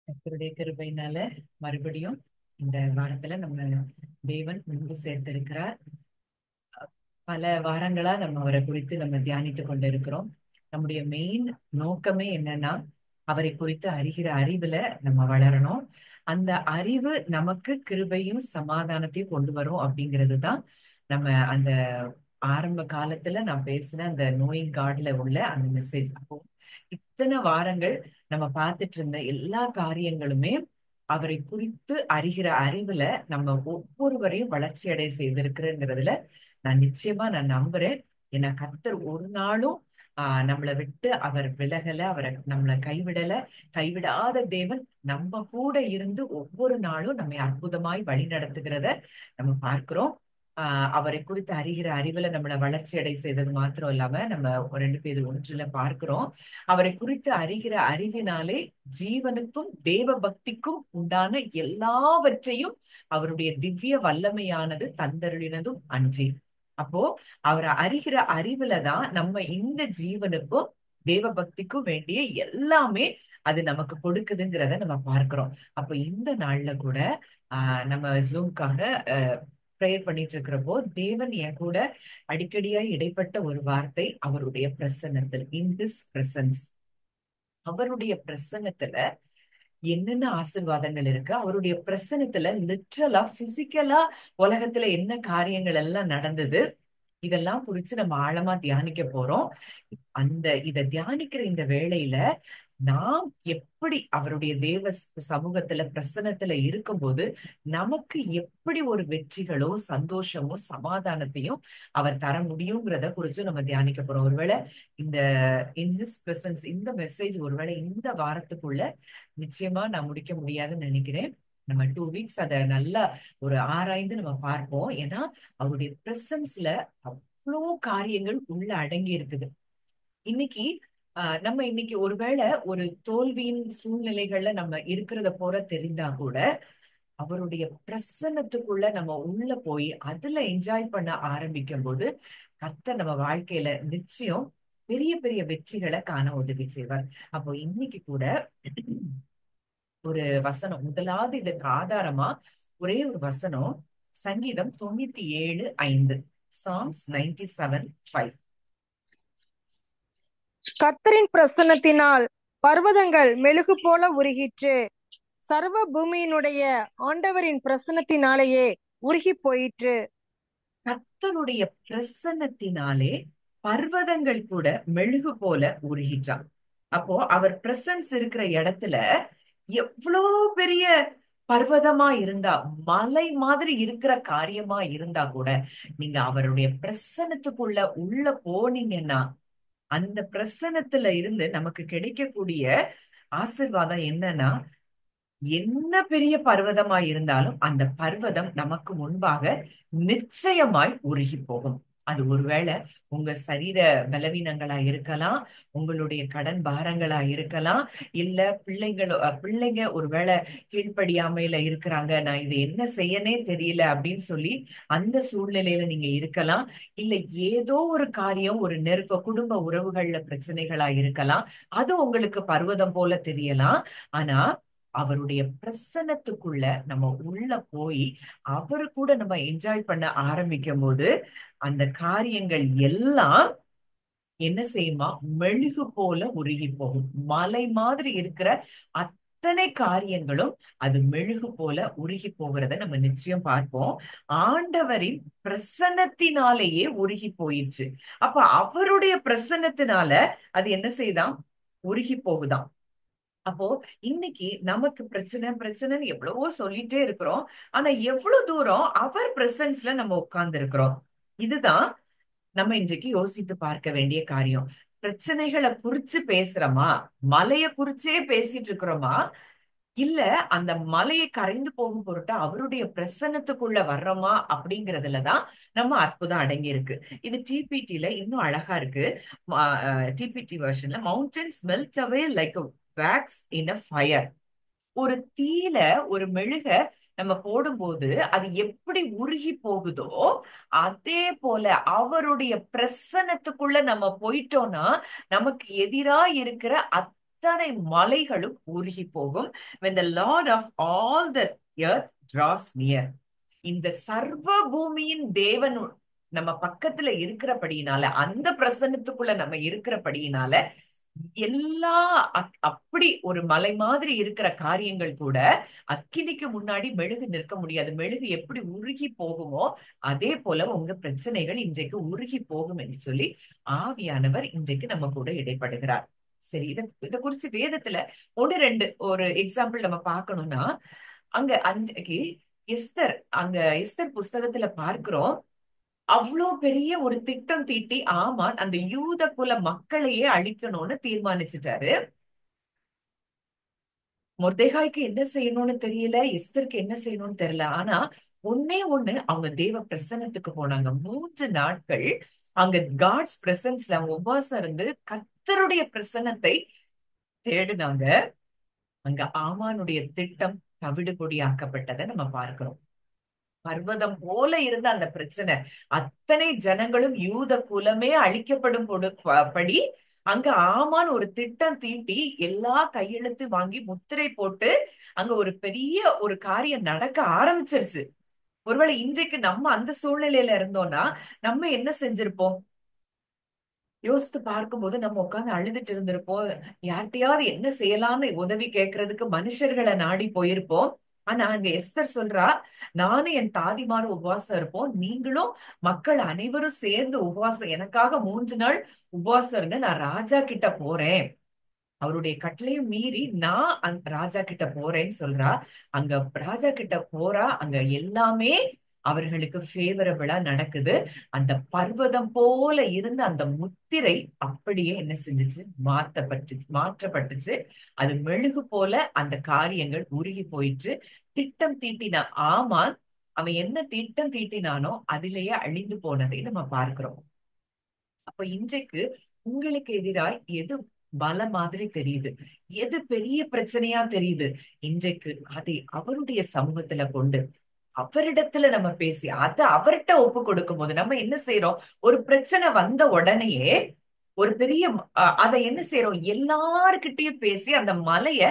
கர்த்தருடைய கிருபையினால மறுபடியும் இந்த வாரத்துல நம்ம தேவன் முன்பு சேர்த்திருக்கிறார். பல வாரங்களா நம்ம அவரை குறித்து நம்ம தியானித்துக் கொண்டிருக்கிறோம். நம்முடைய மெயின் நோக்கமே என்னன்னா, அவரை குறித்து அறிகிற அறிவுல நம்ம வளரணும். அந்த அறிவு நமக்கு கிருபையும் சமாதானத்தையும் கொண்டு வரும் அப்படிங்கிறது தான் நம்ம அந்த ஆரம்ப காலத்துல நான் பேசின அந்த நோயிங் காட்ல உள்ள அந்த மெசேஜ். அப்போ இத்தனை வாரங்கள் நம்ம பார்த்துட்டு இருந்த எல்லா காரியங்களுமே அவரை குறித்து அறிகிற அறிவுல நம்ம ஒவ்வொருவரையும் வளர்ச்சி அடைய செய்திருக்கிறேங்கிறதுல நான் நம்புறேன். ஏன்னா கர்த்தர் ஒரு நாளும் நம்மளை விட்டு அவர் விலகல, அவரை நம்மளை கைவிடல. கைவிடாத தேவன் நம்ம கூட இருந்து ஒவ்வொரு நாளும் நம்மை அற்புதமாய் வழி நடத்துகிறத நம்ம பார்க்கிறோம். அவரை குறித்து அறிகிற அறிவுல நம்மளை வளர்ச்சி அடை செய்தது மாத்திரம் இல்லாம நம்ம 2 பேர் 1 பார்க்கிறோம். அவரை குறித்து அறிகிற அறிவினாலே ஜீவனுக்கும் தேவ பக்திக்கும் உண்டான எல்லாவற்றையும் அவருடைய திவ்ய வல்லமையானது தந்தருளினதும் அன்றி. அப்போ அவரை அறிகிற அறிவுலதான் நம்ம இந்த ஜீவனுக்கும் தேவ பக்திக்கும் வேண்டிய எல்லாமே அது நமக்கு கொடுக்குதுங்கிறத நம்ம பார்க்கிறோம். அப்ப இந்த நாள்ல கூட நம்ம ஜூம்காக ப்ரேயர் பண்ணிட்டு இருக்கிறப்போ தேவன் என் கூட அடிக்கடியாய் இடைப்பட்ட ஒரு வார்த்தை, அவருடைய பிரசன்னத்தில், இன் திஸ் பிரசன்ஸ், அவருடைய பிரசன்னத்துல என்னென்ன ஆசீர்வாதங்கள் இருக்கு, அவருடைய பிரசன்னத்துல லிட்ரலா பிசிக்கலா உலகத்துல என்ன காரியங்கள் எல்லாம் நடந்தது, இதெல்லாம் குறிச்சு நம்ம ஆழமா தியானிக்க போறோம். இத தியானிக்கிற இந்த வேளையில நாம் எப்படி அவருடைய தேவ சமூகத்துல பிரசன்னத்துல இருக்கும்போது நமக்கு எப்படி ஒரு வெற்றிகளோ சந்தோஷமோ சமாதானத்தையும் அவர் தர முடியுங்கிறத குறிச்சு நம்ம தியானிக்க போறோம். ஒருவேளை இந்த இன் ஹிஸ் பிரசன்ஸ் இந்த மெசேஜ் ஒருவேளை இந்த வாரத்துக்குள்ள நிச்சயமா நான் முடிக்க முடியாதுன்னு நினைக்கிறேன். நம்ம 2 வீக்ஸ் அதை நல்லா ஒரு ஆராய்ந்து நம்ம பார்ப்போம். ஏன்னா அவருடைய பிரசன்ஸ்ல அவ்வளோ காரியங்கள் உள்ள அடங்கி இருக்குது. இன்னைக்கு நம்ம இன்னைக்கு ஒருவேளை ஒரு தோல்வியின் சூழ்நிலைகள்ல நம்ம இருக்கிறத போல தெரிந்தா கூட அவருடைய பிரசன்னத்துக்குள்ள நம்ம உள்ள போய் அதுல என்ஜாய் பண்ண ஆரம்பிக்கும் போது கர்த்தர் நம்ம வாழ்க்கையில நிச்சயம் பெரிய பெரிய வெற்றிகளை காண உதவி செய்வார். அப்போ இன்னைக்கு கூட ஒரு வசனம், முதலாவது இதற்கு ஆதாரமா ஒரே ஒரு வசனம், சங்கீதம் 97:5, Psalms 97:5. கர்த்தரின் பிரசன்னத்தினால் பர்வதங்கள் மெழுகு போல உருகிற்று. சர்வ பூமியினுடைய ஆண்டவரின் பிரசன்னத்தினாலேயே உருகி போயிற்று. கர்த்தருடைய பிரசன்னத்தினாலே பர்வதங்கள் கூட மெழுகு போல உருகிட்டான். அப்போ அவர் பிரசன்ஸ் இருக்கிற இடத்துல எவ்வளோ பெரிய பர்வதமா இருந்தா, மலை மாதிரி இருக்கிற காரியமா இருந்தா கூட நீங்க அவருடைய பிரசன்னத்துக்குள்ள உள்ள போனீங்கன்னா அந்த பிரசன்னத்துல இருந்து நமக்கு கிடைக்கக்கூடிய ஆசீர்வாதம் என்னன்னா, என்ன பெரிய பர்வதமாய் இருந்தாலும் அந்த பர்வதம் நமக்கு முன்பாக நிச்சயமாய் உருகி போகும். அது ஒருவேளை உங்க சரீர பலவீனங்களா இருக்கலாம், உங்களுடைய கடன் பாரங்களா இருக்கலாம், இல்ல பிள்ளைங்க ஒருவேளை கீழ்ப்படியாமையில இருக்கிறாங்க, நான் இது என்ன செய்யனே தெரியல அப்படின்னு சொல்லி அந்த சூழ்நிலையில நீங்க இருக்கலாம். இல்ல ஏதோ ஒரு காரியம், ஒரு குடும்ப உறவுகள்ல பிரச்சனைகளா இருக்கலாம். அது உங்களுக்கு பர்வதம் போல தெரியலாம். ஆனா அவருடைய பிரசன்னத்துக்குள்ள நம்ம உள்ள போய் அவரு கூட நம்ம என்ஜாய் பண்ண ஆரம்பிக்கும் போது அந்த காரியங்கள் எல்லாம் என்ன செய்யுமா, மெழுகு போல உருகி போகும். மலை மாதிரி இருக்கிற அத்தனை காரியங்களும் அது மெழுகு போல உருகி போகிறத நம்ம நிச்சயம் பார்ப்போம். ஆண்டவரின் பிரசன்னத்தினாலேயே உருகி போயிடுச்சு. அப்ப அவருடைய பிரசன்னத்தினால அது என்ன செய்தான், உருகி போகுதாம். அப்போ இன்னைக்கு நமக்கு பிரச்சனை பிரச்சனைன்னு எவ்வளவோ சொல்லிட்டே இருக்கிறோம். ஆனா எவ்வளவு தூரம் அவர் பிரசன்ஸ்ல நம்ம உட்கார்ந்து இருக்கிறோம், இதுதான் நம்ம இன்றைக்கு யோசித்து பார்க்க வேண்டிய காரியம். பிரச்சனைகளை குறிச்சு பேசுறோமா, மலைய குறிச்சே பேசிட்டு இருக்கிறோமா, இல்ல அந்த மலையை கரைந்து போகும் பொருட்டு அவருடைய பிரசன்னத்துக்குள்ள வர்றோமா அப்படிங்கறதுலதான் நம்ம அற்புதம் அடங்கி இருக்கு. இது டிபிடில இன்னும் அழகா இருக்கு. டிபிடி வெர்ஷன்ல mountains melt away like wax in a fire. ஒரு தீயில ஒரு மெழுக நம்ம போடும்போது அது எப்படி உருகி போகுதோ அதே போல அவருடைய பிரசன்னத்துக்குள்ள நம்ம போயிட்டோம்னா நமக்கு எதிரா இருக்கிற அத்தனை மலைகளும் உருகி போகும். when the lord of all the earth draws near. இந்த சர்வ பூமியின் தேவன் நம்ம பக்கத்துல இருக்கிறபடியினால, அந்த பிரசன்னத்துக்குள்ள நம்ம இருக்கிறபடியினால, எல்லா அப்படி ஒரு மலை மாதிரி இருக்கிற காரியங்கள் கூட அக்கினிக்கு முன்னாடி மெழுகு நிற்க முடியாது. மெழுகு எப்படி உருகி போகுமோ அதே போல உங்க பிரச்சனைகள் இன்றைக்கு உருகி போகும் என்று சொல்லி ஆவியானவர் இன்றைக்கு நம்ம கூட இடைப்படுகிறார். சரி, இத குறிச்சு வேதத்துல ஒன்று ரெண்டு ஒரு எக்ஸாம்பிள் நம்ம பார்க்கணும்னா, அங்க அன்றைக்கு எஸ்தர் புஸ்தகத்துல பார்க்கிறோம். அவ்வளோ பெரிய ஒரு திட்டம் தீட்டி ஆமான் அந்த யூத குல மக்களையே அழிக்கணும்னு தீர்மானிச்சுட்டாரு. மொர்தெகாய்க்கு என்ன செய்யணும்னு தெரியல, எஸ்தருக்கு என்ன செய்யணும்னு தெரியல. ஆனா ஒன்னே ஒண்ணு, அவங்க தேவ பிரசன்னத்துக்கு போனாங்க. 3 நாட்கள் அங்க காட்ஸ் பிரசன்ஸ்ல அவங்க உபவாசம் இருந்து கர்த்தருடைய பிரசன்னத்தை தேடினாங்க. அங்க ஆமானுடைய திட்டம் தவிடுபொடியாக்கப்பட்டதை நம்ம பார்க்கிறோம். பர்வதம் போல இருந்த அந்த பிரச்சனை, அத்தனை ஜனங்களும் யூத குலமே அழிக்கப்படும் படி அங்க ஆமான் ஒரு திட்டம் தீட்டி எல்லா கையெழுத்து வாங்கி முத்திரை போட்டு அங்க ஒரு பெரிய ஒரு காரியம் நடக்க ஆரம்பிச்சிருச்சு. ஒருவேளை இன்றைக்கு நம்ம அந்த சூழ்நிலையில இருந்தோம்னா நம்ம என்ன செஞ்சிருப்போம்? யோசித்து பார்க்கும்போது நம்ம உட்கார்ந்து அழுதுட்டு இருந்திருப்போம். யார்கிட்டயாவது என்ன செய்யலாம்னு உதவி கேட்கறதுக்கு மனுஷர்களை நாடி போயிருப்போம். ஆனா அங்க எஸ்தர் சொல்றா, நானும் என் தாதிமாரும் உபவாசம் இருப்போம், நீங்களும் மக்கள் அனைவரும் சேர்ந்து உபவாசம், எனக்காக 3 நாள் உபவாசம் இருங்க, நான் ராஜா கிட்ட போறேன், அவருடைய கட்டளையும் மீறி நான் அந்த ராஜா கிட்ட போறேன்னு சொல்றா. அங்க ராஜா கிட்ட போறா. அங்க எல்லாமே அவர்களுக்கு ஃபேவரபிளா நடக்குது. அந்த பர்வதம் போல இருந்த அந்த முத்திரை அப்படியே என்ன செஞ்சுச்சு? மாற்றப்பட்டுச்சு. அது மெழுகு போல அந்த காரியங்கள் உருகி போயிற்று. திட்டம் தீட்டின ஆமான், அவன் என்ன திட்டம் தீட்டினானோ அதிலேயே அழிந்து போனதை நம்ம பார்க்கிறோம். அப்ப இன்றைக்கு உங்களுக்கு எதிராய் எது பல மாதிரி தெரியுது, எது பெரிய பிரச்சனையா தெரியுது, இன்றைக்கு அதை அவருடைய சமூகத்துல கொண்டு அவரிடத்துல நம்ம பேசி அதை அவர்கிட்ட ஒப்பு கொடுக்கும் போது நம்ம என்ன செய்யறோம்? ஒரு பிரச்சனை வந்த உடனேயே ஒரு பெரிய அதை என்ன செய்யறோம்? எல்லார்கிட்டயும் பேசி அந்த மலைய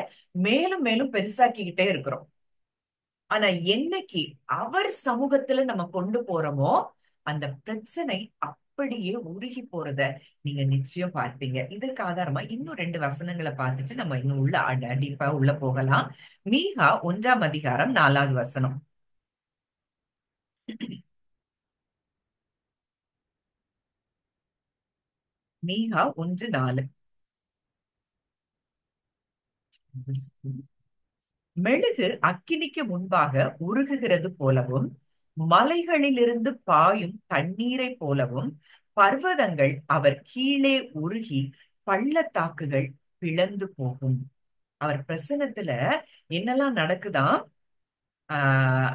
மேலும் மேலும் பெருசாக்கிக்கிட்டே இருக்கிறோம். ஆனா என்னைக்கு அவர் சமூகத்துல நம்ம கொண்டு போறோமோ அந்த பிரச்சனை அப்படியே உருகி போறத நீங்க நிச்சயம் பார்ப்பீங்க. இதற்கு ஆதாரமா இன்னும் 2 வசனங்களை பார்த்துட்டு நம்ம இன்னும் உள்ள டீப்பா உள்ள போகலாம். மீகா 1ஆம் அதிகாரம் 4வது வசனம். மீகா 1:4. மெழுகு அக்கினிக்கு முன்பாக உருகுகிறது போலவும், மலைகளிலிருந்து பாயும் தண்ணீரை போலவும், பர்வதங்கள் அவர் கீழே உருகி பள்ளத்தாக்குகள் பிளந்து போகும். அவர் பிரசன்னத்துல என்னெல்லாம் நடக்குதாம்? ஆஹ்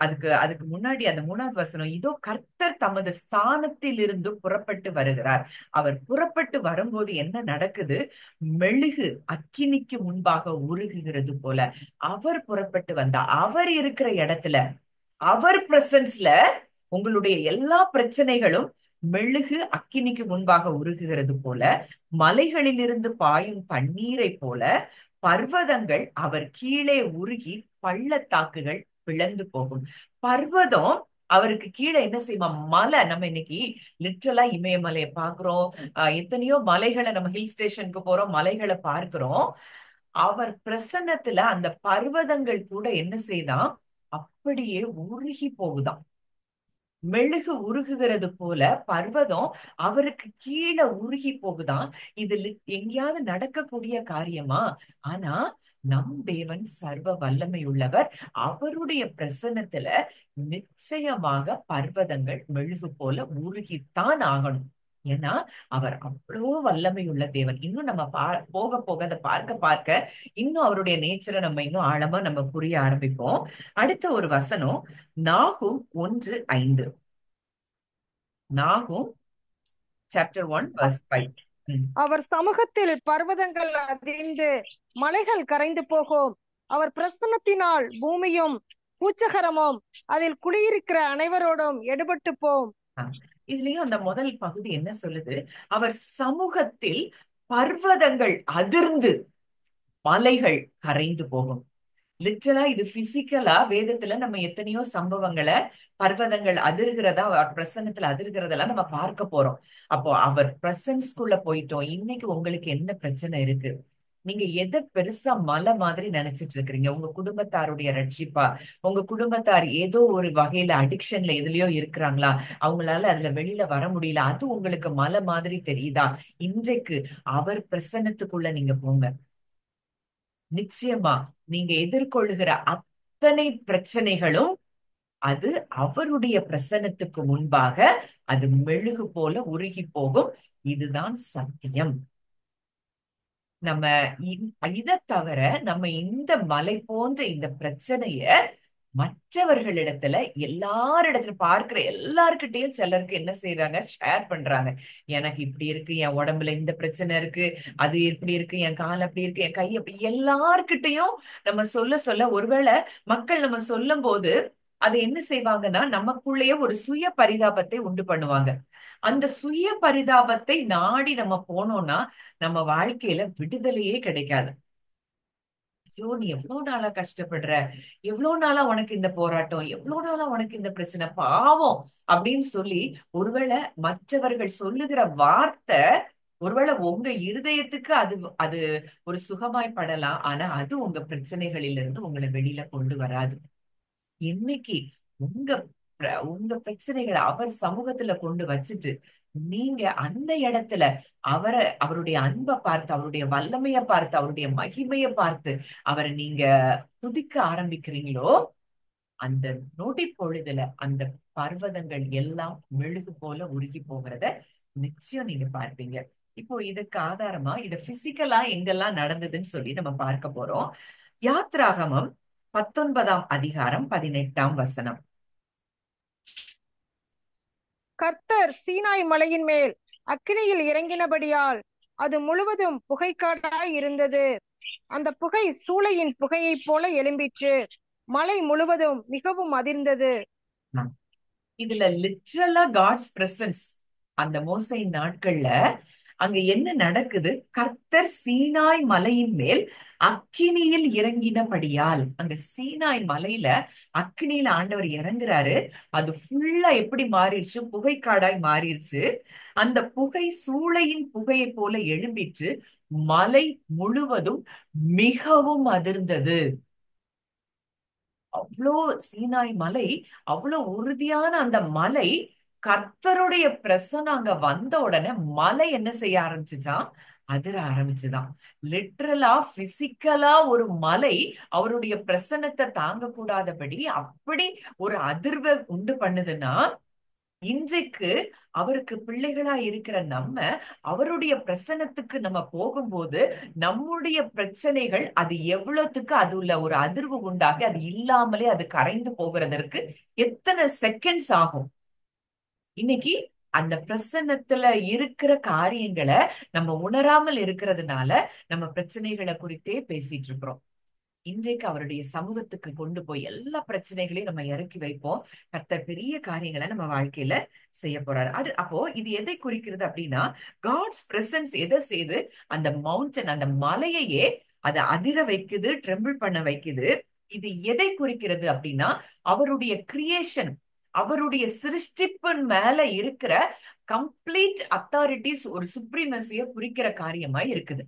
அதுக்கு அதுக்கு முன்னாடி அந்த 3வது வசனம், இதோ கர்த்தர் தமது ஸ்தானத்தில் இருந்து புறப்பட்டு வருகிறார். அவர் புறப்பட்டு வரும்போது என்ன நடக்குது? மெழுகு அக்கினிக்கு முன்பாக உருகுகிறது போல அவர் புறப்பட்டு வந்தா, அவர் இருக்கிற இடத்துல, அவர் பிரசன்ஸ்ல உங்களுடைய எல்லா பிரச்சனைகளும் மெழுகு அக்கினிக்கு முன்பாக உருகுகிறது போல, மலைகளிலிருந்து பாயும் தண்ணீரை போல, பர்வதங்கள் அவர் கீழே உருகி பள்ளத்தாக்குகள் பிளந்து போகும். பர்வதம் அவருக்கு கீழே என்ன செய்யுமா? மலை. நம்ம இன்னைக்கு லிட்டரலா இமயமலையை பாக்குறோம், எத்தனையோ மலைகளை நம்ம ஹில் ஸ்டேஷனுக்கு போறோம், மலைகளை பார்க்கிறோம். அவர் பிரசன்னத்துல அந்த பர்வதங்கள் கூட என்ன செய்தான்? அப்படியே உருகி போகுதாம். மெழுகு உருகுகிறது போல பர்வதம் அவருக்கு கீழே உருகி போகுதான். இது எங்கேயாவது நடக்கக்கூடிய காரியமா? ஆனா நம் தேவன் சர்வ வல்லமை உள்ளவர். அவருடைய பிரசன்னத்துல நிச்சயமாக பர்வதங்கள் மெழுகு போல உருகித்தான் ஆகணும். ஏன்னா அவர் அவ்வளோ வல்லமை உள்ள தேவன். இன்னும் நம்ம போக போக அதை பார்க்க பார்க்க இன்னும் அவருடைய நேச்சரை நம்ம இன்னும் ஆழமா நம்ம புரிய ஆரம்பிப்போம். அடுத்த ஒரு வசனம், நாகூம் 1:5. நாகூம் சாப்டர் 1 verse 5. அவர் சமூகத்தில் பர்வதங்கள் அதிர்ந்து மலைகள் கரைந்து போகும். அவர் பிரசன்னத்தினால் பூமியும் பூச்சகரமும் அதில் குடியிருக்கிற அனைவரோடும் எடுபட்டு போம். இதுலயும் அந்த முதல் பகுதி என்ன சொல்லுது? அவர் சமூகத்தில் பர்வதங்கள் அதிர்ந்து. மலைகள் கரைந்து போகும். லிட்டரலா இது பிசிக்கலா வேதத்துல நம்ம எத்தனையோ சம்பவங்களை, பர்வதங்கள் அதிர்கிறதா, அவர் பிரசன்னத்துல அதிர்கிறதெல்லாம் நம்ம பார்க்க போறோம். அப்போ அவர் பிரசன்ஸ்குள்ள போயிட்டோம். இன்னைக்கு உங்களுக்கு என்ன பிரச்சனை இருக்கு? நீங்க எதை பெருசா மலை மாதிரி நினைச்சிட்டு இருக்கிறீங்க? உங்க குடும்பத்தாருடைய ரட்சிப்பா? உங்க குடும்பத்தார் ஏதோ ஒரு வகையில அடிக்ஷன்ல எதுலயோ இருக்கிறாங்களா? அவங்களால அதுல வெளியில வர முடியல, அது உங்களுக்கு மலை மாதிரி தெரியுதா? இன்றைக்கு அவர் பிரசன்னத்துக்குள்ள நீங்க போங்க. நிச்சயமா நீங்க எதிர்கொள்ளுகிற அத்தனை பிரச்சனைகளும் அது அவருடைய பிரசன்னத்துக்கு முன்பாக அது மெழுகு போல உருகி போகும். இதுதான் சத்தியம். நம்ம இதை தவிர நம்ம இந்த மலை போன்ற இந்த பிரச்சனைய மற்றவர்களிடத்துல, எல்லாரிடத்துல பார்க்கிற எல்லார்கிட்டயும் சிலருக்கு என்ன செய்யறாங்க, ஷேர் பண்றாங்க. எனக்கு இப்படி இருக்கு, என் உடம்புல இந்த பிரச்சனை இருக்கு, அது இப்படி இருக்கு, என் கால் அப்படி இருக்கு, என் கை அப்படி, எல்லார்கிட்டயும் நம்ம சொல்ல சொல்ல ஒருவேளை மக்கள் நம்ம சொல்லும் போது அதை என்ன செய்வாங்கன்னா நமக்குள்ளேயே ஒரு சுய பரிதாபத்தை உண்டு பண்ணுவாங்க. அந்த சுய பரிதாபத்தை நாடி நம்ம போனோம்னா நம்ம வாழ்க்கையில விடுதலையே கிடைக்காது. ஐயோ, நீ எவ்வளவு நாளா கஷ்டப்படுற, எவ்வளவு நாளா உனக்கு இந்த போராட்டம், எவ்வளவு நாளா உனக்கு இந்த பிரச்சனை, பாவம் அப்படின்னு சொல்லி ஒருவேளை மற்றவர்கள் சொல்லுகிற வார்த்தை ஒருவேளை உங்க இருதயத்துக்கு அது அது ஒரு சுகமாய் படலாம். ஆனா அது உங்க பிரச்சனைகளிலிருந்து உங்களை வெளியில கொண்டு வராது. இன்னைக்கு உங்க உங்க பிரச்சனைகளை அவர் சமூகத்துல கொண்டு வச்சுட்டு நீங்க அந்த இடத்துல அவருடைய அன்பை பார்த்து, அவருடைய வல்லமைய பார்த்து, அவருடைய மகிமைய பார்த்து அவரை நீங்க துதிக்க ஆரம்பிக்கிறீங்களோ, அந்த நொடி பொழுதுல அந்த பர்வதங்கள் எல்லாம் மெழுகு போல உருகி போகிறத நிச்சயம் நீங்க பார்ப்பீங்க. இப்போ இதுக்கு ஆதாரமா இத பிசிக்கலா எங்கெல்லாம் நடந்ததுன்னு சொல்லி நம்ம பார்க்க போறோம். யாத்ராகமம் 19ஆம் அதிகாரம் 18ஆம் வசனம். கர்த்தர் சீனாய் மலையின் மேல் அக்கினியில் இறங்கினபடியால் அது முழுவதும் புகைக்காடாய் இருந்தது. அந்த புகை சூளையின் புகையைப் போல எழும்பிற்று. மலை முழுவதும் மிகவும் அதிர்ந்தது. இதுல லிட்ரலா காட்ஸ் பிரசன்ஸ் அந்த மோசை நாட்கள்ல அங்க என்ன நடக்குது? கர்த்தர் சீனாய் மலையின் மேல் அக்கினியில் இறங்கினபடியால், அங்க சீனாய் மலையில அக்கினியில ஆண்டவர் இறங்குறாரு. அது ஃபுல்லா எப்படி மாறிடுச்சு? புகைக்காடாய் மாறிடுச்சு. அந்த புகை சூளையின் புகையை போல எழும்பிட்டு மலை முழுவதும் மிகவும் அதிர்ந்தது. அவ்வளோ சீனாய் மலை, அவ்வளோ உறுதியான அந்த மலை, கர்த்தருடைய பிரசனம் அங்க வந்த உடனே மலை என்ன செய்ய ஆரம்பிச்சுச்சான்? அதிர ஆரம்பிச்சுதான். லிட்ரலா பிசிக்கலா ஒரு மலை அவருடைய பிரசன்னத்தை தாங்க கூடாதபடி அப்படி ஒரு அதிர்வை உண்டு பண்ணுதுன்னா, இன்றைக்கு அவருக்கு பிள்ளைகளா இருக்கிற நம்ம அவருடைய பிரசன்னத்துக்கு நம்ம போகும்போது நம்முடைய பிரச்சனைகள் அது எவ்வளவுக்கு அதுல ஒரு அதிர்வு உண்டாகி அது இல்லாமலே அது கரைந்து போகிறதற்கு எத்தனை செகண்ட்ஸ் ஆகும்? இன்னைக்கு அந்த பிரசன்னத்துல இருக்கிற காரியங்களை நம்ம உணராமல் இருக்கிறதுனால நம்ம பிரச்சனைகளை குறித்தே பேசிட்டு இருக்கிறோம். இன்றைக்கு அவருடைய சமூகத்துக்கு கொண்டு போய் எல்லா பிரச்சனைகளையும் நம்ம இறக்கி வைப்போம். கர்த்தர் பெரிய காரியங்களை நம்ம வாழ்க்கையில செய்ய போறாரு. அப்போ இது எதை குறிக்கிறது அப்படின்னா, காட்ஸ் பிரசன்ஸ் எதை செய்து அந்த மவுண்டன், அந்த மலையையே அதை அதிர வைக்குது, ட்ரெம்பிள் பண்ண வைக்குது. இது எதை குறிக்கிறது அப்படின்னா, அவருடைய கிரியேஷன், அவருடைய சிருஷ்டிப்பின் மேல இருக்கிற கம்ப்ளீட் அத்தாரிட்டிஸ், ஒரு சுப்ரீமசிய குறிக்கிற காரியமா இருக்குது.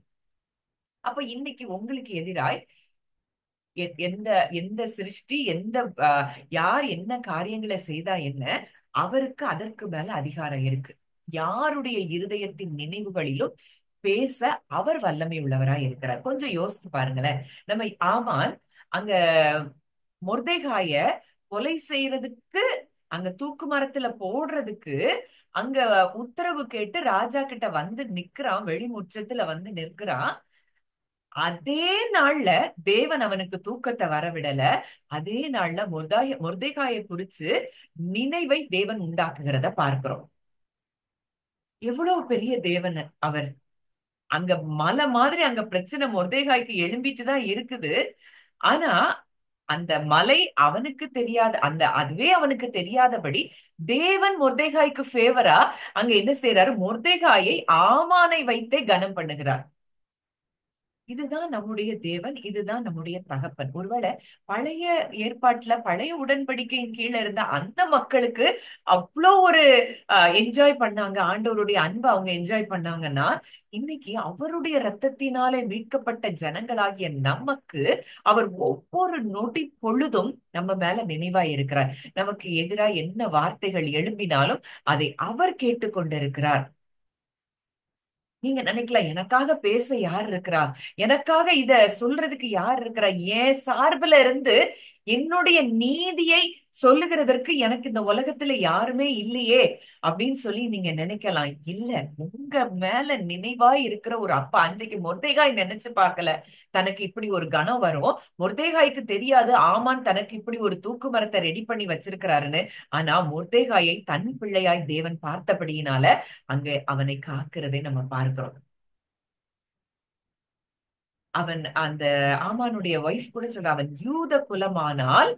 அப்ப இன்னைக்கு உங்களுக்கு எதிராய் எந்த எந்த சிருஷ்டி, எந்த யார் என்ன காரியங்களை செய்தா என்ன, அவருக்கு அதற்கு மேல அதிகாரம் இருக்கு. யாருடைய இருதயத்தின் நினைவுகளிலும் பேச அவர் வல்லமை உள்ளவராய் இருக்கிறார். கொஞ்சம் யோசித்து பாருங்களேன். நம்ம ஆமான் அங்க மொர்தெகாய கொலை செய்யறதுக்கு, அங்க தூக்கு மரத்துல போடுறதுக்கு அங்க உத்தரவு கேட்டு ராஜா கிட்ட வந்து நிக்கிறான், வெளிமுற்றத்துல வந்து நிற்கிறான். அதே நாள்ல தேவன் அவனுக்கு தூக்கத்தை வரவிடல. அதே நாள்ல மொர்தெகாய குறிச்சு நினைவை தேவன் உண்டாக்குகிறத பார்க்கிறோம். எவ்வளவு பெரிய தேவன் அவர்! அங்க மலை மாதிரி அங்க பிரச்சனை மொர்தெகாய்க்கு எழும்பிட்டுதான் இருக்குது. ஆனா அந்த மலை அவனுக்கு தெரியாத, அதுவே அவனுக்கு தெரியாதபடி தேவன் மொர்தெகாய்க்கு ஃபேவரா அங்க என்ன செய்யறாரு? மொர்தெகாயை ஆமானை வைத்தே கனம் பண்ணுகிறார். இதுதான் நம்முடைய தேவன், இதுதான் நம்முடைய தகப்பன். ஒருவேளை பழைய ஏற்பாட்டுல பழைய உடன்படிக்கையின் கீழே இருந்த அந்த மக்களுக்கு அவ்வளோ ஒரு என்ஜாய் பண்ணாங்க, ஆண்டவருடைய அன்பை அவங்க என்ஜாய் பண்ணாங்கன்னா, இன்னைக்கு அவருடைய ரத்தத்தினாலே மீட்கப்பட்ட ஜனங்களாகிய நமக்கு அவர் ஒவ்வொரு நொடி பொழுதும் நம்ம மேல நினைவாய் இருக்கிறார். நமக்கு எதிராக என்ன வார்த்தைகள் எழும்பினாலும் அதை அவர் கேட்டுக்கொண்டிருக்கிறார். நீங்க நினைக்கலாம், எனக்காக பேச யார் இருக்கிறா, எனக்காக இத சொல்றதுக்கு யார் இருக்கிறா, என் சார்புல இருந்து என்னுடைய நீதியை சொல்லுகிறதற்கு எனக்கு இந்த உலகத்துல யாருமே இல்லையே அப்படின்னு சொல்லி நீங்க நினைக்கலாம். இல்ல, உங்க மேல நினைவாய் இருக்கிற ஒரு அப்பா. அன்றைக்கு மொர்தேகாய் நினைச்சு பார்க்கல தனக்கு இப்படி ஒரு கணம் வரும். மொர்தேகாய்க்கு தெரியாது ஆமான் தனக்கு இப்படி ஒரு தூக்கு மரத்தை ரெடி பண்ணி வச்சிருக்கிறாருன்னு. ஆனா மொர்தேகாயை தன் பிள்ளையாய் தேவன் பார்த்தபடியினால அங்க அவனை காக்கிறதை நம்ம பார்க்கிறோம். அவன் அந்த ஆமானுடைய ஒய்ஃப் கூட சொல்ற, அவன் யூத குலமானால்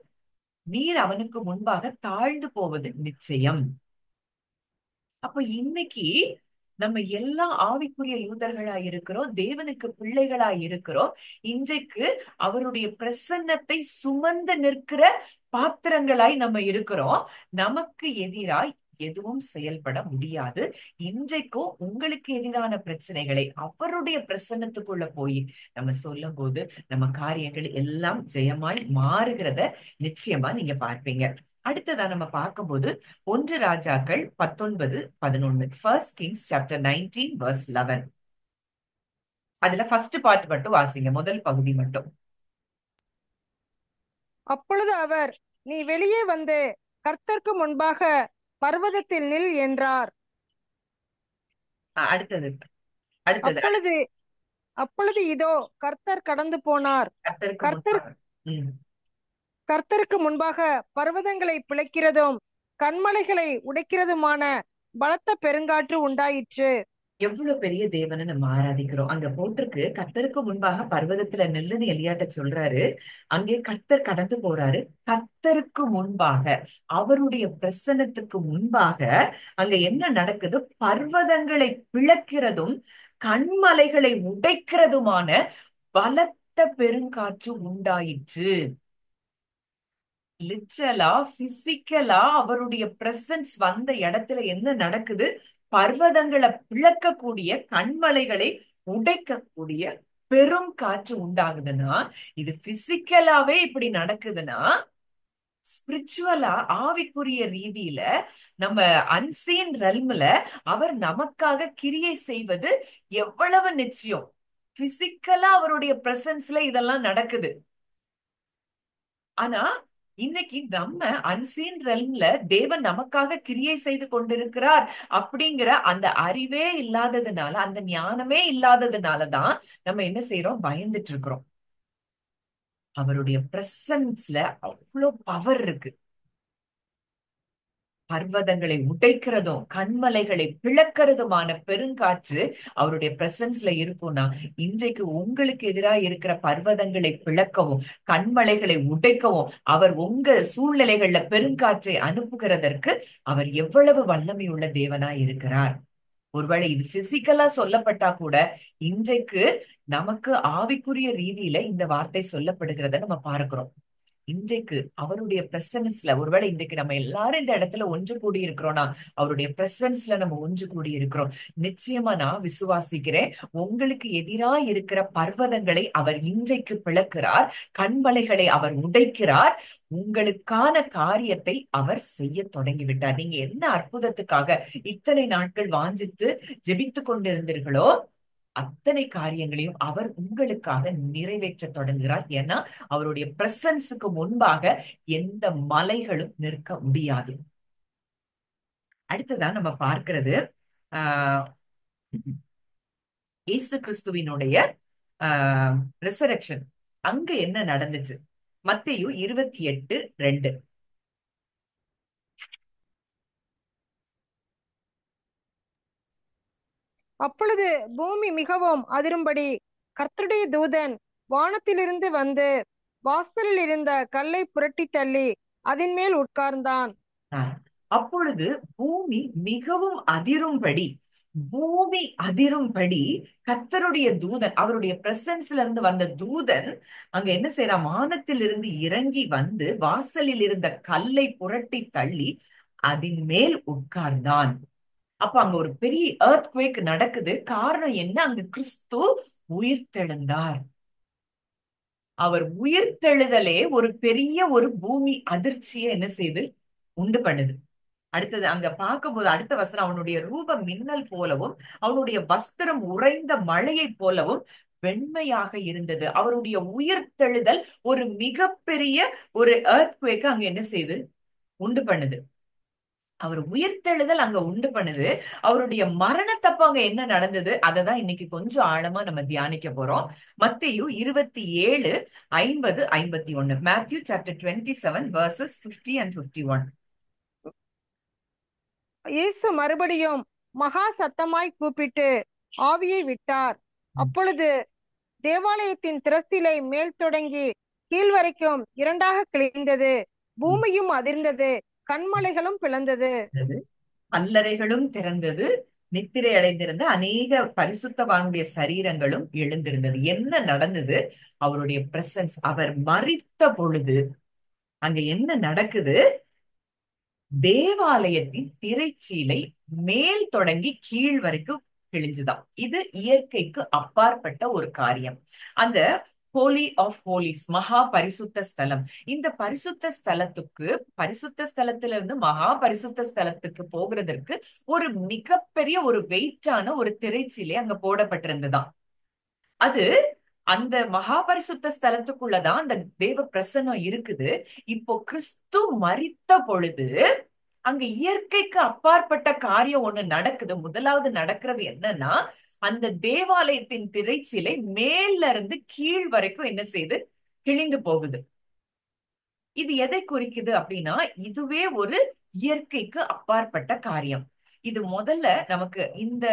நீர் அவனுக்கு முன்பாக தாழ்ந்து போவது நிச்சயம். அப்ப இன்னைக்கு நம்ம எல்லாம் ஆவிக்குரிய யூதர்களா இருக்கிறோம், தேவனுக்கு பிள்ளைகளா இருக்கிறோம். இன்றைக்கு அவருடைய பிரசன்னத்தை சுமந்து நிற்கிற பாத்திரங்களாய் நம்ம இருக்கிறோம். நமக்கு எதிராய் எதுவும் செயல்பட முடியாது. இன்றைக்கும் உங்களுக்கு எதிரான பிரச்சனைகளை அவருடைய பிரசன்னத்துக்குள்ள போய் நம்ம சொல்லும் போது நம்ம காரியங்கள் எல்லாம் ஜெயமாய் மாறுகிறத நிச்சயமா நீங்க பார்ப்பீங்க. அடுத்ததா நம்ம பார்க்கும்போது 1 ராஜாக்கள் 19:11, ஃபர்ஸ்ட் கிங்ஸ் சாப்டர் 19 verse 11. அதுல ஃபர்ஸ்ட் பார்ட் மட்டும் வாசிங்க, முதல் பகுதி மட்டும். அப்பொழுது அவர், நீ வெளியே வந்து கர்த்தருக்கு முன்பாக பர்வதத்தில் நில் என்றார். அடுத்தது அடுத்தது அப்பொழுது அப்பொழுது இதோ கர்த்தர் கடந்து போனார். கர்த்தருக்கு கர்த்தர் முன்பாக. ம். கர்த்தருக்கு முன்பாக பர்வதங்களை பிளக்கிறதும் கன்மலைகளை உடைக்கிறதுமான பலத்த பெருங்காற்று உண்டாயிற்று. எவ்வளவு பெரிய தேவனை நம்ம ஆராதிக்கிறோம். அங்க போட்டிருக்கு, கர்த்தருக்கு முன்பாக பர்வதத்துல நெல்லுன்னு எலியாட்ட சொல்றாரு. அங்கே கர்த்தர் கடந்து போறாரு. கர்த்தருக்கு முன்பாக, அவருடைய பிரசன்னத்துக்கு முன்பாக அங்க என்ன நடக்குது? பர்வதங்களை பிளக்கிறதும் கண்மலைகளை உடைக்கிறதுமான பலத்த பெருங்காற்று உண்டாயிற்று. லிட்ரலா பிசிக்கலா அவருடைய பிரசன்ஸ் வந்த இடத்துல என்ன நடக்குது? பர்வதங்களை பிளக்கக்கூடிய, கண்மலைகளை உடைக்கக்கூடிய பெரும் காற்று உண்டாகுதுன்னா, இது பிசிக்கலாவே இப்படி நடக்குதுன்னா, ஸ்பிரிச்சுவலா ஆவிக்குரிய ரீதியில நம்ம அன்சீன் ரெல்ம்ல அவர் நமக்காக கிரியை செய்வது எவ்வளவு நிச்சயம். பிசிக்கலா அவருடைய பிரசன்ஸ்ல இதெல்லாம் நடக்குது. ஆனா இன்னைக்கு நம்ம அன்சீன் ரெல்ம்ல தேவன் நமக்காக கிரியை செய்து கொண்டிருக்கிறார் அப்படிங்கிற அந்த அறிவே இல்லாததுனால, அந்த ஞானமே இல்லாததுனாலதான் நம்ம என்ன செய்யறோம்? பயந்துட்டு இருக்கிறோம். அவருடைய பிரசன்ஸ்ல அவ்வளவு பவர் இருக்கு. பர்வதங்களை உடைக்கிறதும் கண்மலைகளை பிளக்கிறதுமான பெருங்காற்று அவருடைய பிரசன்ஸ்ல இருக்கும்னா, இன்றைக்கு உங்களுக்கு எதிராக இருக்கிற பர்வதங்களை பிளக்கவும் கண்மலைகளை உடைக்கவும் அவர் உங்க சூழ்நிலைகள்ல பெருங்காற்றை அனுப்புகிறதற்கு அவர் எவ்வளவு வல்லமை உள்ள தேவனா இருக்கிறார். ஒருவேளை இது பிசிக்கலா சொல்லப்பட்டா கூட இன்றைக்கு நமக்கு ஆவிக்குரிய ரீதியில இந்த வார்த்தை சொல்லப்படுகிறத நம்ம பார்க்கிறோம். இன்றைக்கு அவருடைய பிரசன்ஸ்ல, ஒருவேளை இன்றைக்கு நம்ம எல்லாரும் இந்த இடத்துல ஒன்று கூடி இருக்கிறோம்னா அவருடைய பிரசன்ஸ்ல நம்ம ஒன்று கூடி இருக்கிறோம். நிச்சயமா நான் விசுவாசிக்கிறேன், உங்களுக்கு எதிராக இருக்கிற பர்வதங்களை அவர் இன்றைக்கு பிளக்கிறார், கண்மலைகளை அவர் உடைக்கிறார், உங்களுக்கான காரியத்தை அவர் செய்ய தொடங்கிவிட்டார். நீங்க என்ன அற்புதத்துக்காக இத்தனை நாட்கள் வாஞ்சித்து ஜெபித்து கொண்டிருந்தீர்களோ அத்தனை காரியங்களையும் அவர் உங்களுக்காக நிறைவேற்ற தொடங்குகிறார். ஏன்னா அவருடைய பிரசன்ஸுக்கு முன்பாக எந்த மலைகளும் நிற்க முடியாது. அடுத்ததான் நம்ம பார்க்கிறது இயேசு கிறிஸ்துவினுடைய ரிசரக்ஷன். அங்க என்ன நடந்துச்சு? மத்தேயு 28:2. அப்பொழுது பூமி மிகவும் அதிரும்படி கர்த்தருடைய தூதன் வானத்திலிருந்து வந்து வாசலில் இருந்த கல்லை புரட்டி தள்ளி அதன் மேல் உட்கார்ந்தான். அப்பொழுது பூமி மிகவும் அதிரும்படி பூமி அதிரும்படி கர்த்தருடைய தூதன், அவருடைய பிரசன்ஸ்ல இருந்து வந்த தூதன் அங்க என்ன செய்யறான், வானத்தில் இருந்து இறங்கி வந்து வாசலில் இருந்த கல்லை புரட்டி தள்ளி அதன் மேல் உட்கார்ந்தான். அப்ப அங்க ஒரு பெரிய earthquake நடக்குது. காரணம் என்ன? அங்க கிறிஸ்து உயிர்த்தெழுந்தார். அவர் உயிர்த்தெழுதலே ஒரு பெரிய ஒரு பூமி அதிர்ச்சியை என்ன செய்து உண்டு பண்ணுது. அடுத்தது அங்க பார்க்கும்போது அடுத்த வசனம், அவனுடைய ரூபம் மின்னல் போலவும் அவனுடைய வஸ்திரம் உறைந்த மழையை போலவும் வெண்மையாக இருந்தது. அவருடைய உயிர்த்தெழுதல் ஒரு மிகப்பெரிய ஒரு earthquake அங்க என்ன செய்து உண்டு பண்ணுது. அவர் உயிர்த்தெழுதல் அங்க உண்டு பண்ணுது. அவருடைய மரணத்தப்ப அங்க என்ன நடந்தது, அதை தான் இன்னைக்கு கொஞ்சம் ஆழமா நம்ம தியானிக்க போறோம். மத்தேயு 27:50-51. Matthew chapter 27 verses 50 and 51. இயேசு மறுபடியும் மகா சத்தமாய் கூப்பிட்டு ஆவியை விட்டார். அப்பொழுது தேவாலயத்தின் திறச்சிலை மேல் தொடங்கி கீழ் வரைக்கும் இரண்டாக கிழிந்தது. பூமியும் அதிர்ந்தது, கன்மலைகளும் பிளந்தது. கல்லறைகளும் திறந்தது, நித்திரை அடைந்திருந்த அநேக பரிசுத்தவானுடைய சரீரங்களும் எழுந்திருந்தது. என்ன நடந்தது? அவருடைய பிரசன்ஸ். அவர் மரித்த பொழுது அங்க என்ன நடக்குது? தேவாலயத்தின் திரைச்சீலை மேல் தொடங்கி கீழ் வரைக்கும் கிழிஞ்சுதான். இது இயற்கைக்கு அப்பாற்பட்ட ஒரு காரியம். அந்த ஹோலி ஆஃப் ஹோலிஸ், மகா பரிசுத்த ஸ்தலம். இந்த பரிசுத்த ஸ்தலத்துக்கு, பரிசுத்த ஸ்தலத்துல இருந்து மகா பரிசுத்த ஸ்தலத்துக்கு போகிறதற்கு ஒரு மிகப்பெரிய ஒரு வெயிட்டான ஒரு திரைச்சீலை அங்க போடப்பட்டிருந்ததாம். அது அந்த மகா பரிசுத்த ஸ்தலத்துக்குள்ளதான் அந்த தேவ பிரசன்னம் இருக்குது. இப்போ கிறிஸ்து மரித்த பொழுது அங்க இயற்கைக்கு அப்பாற்பட்ட காரியம் ஒண்ணு நடக்குது. முதலாவது நடக்கிறது என்னன்னா, அந்த தேவாலயத்தின் திரைச்சீலை மேல இருந்து கீழ் வரைக்கும் என்ன செய்து கிழிந்து போகுது. இது எதை குறிக்குது அப்படின்னா, இதுவே ஒரு இயற்கைக்கு அப்பாற்பட்ட காரியம். இது முதல்ல நமக்கு இந்த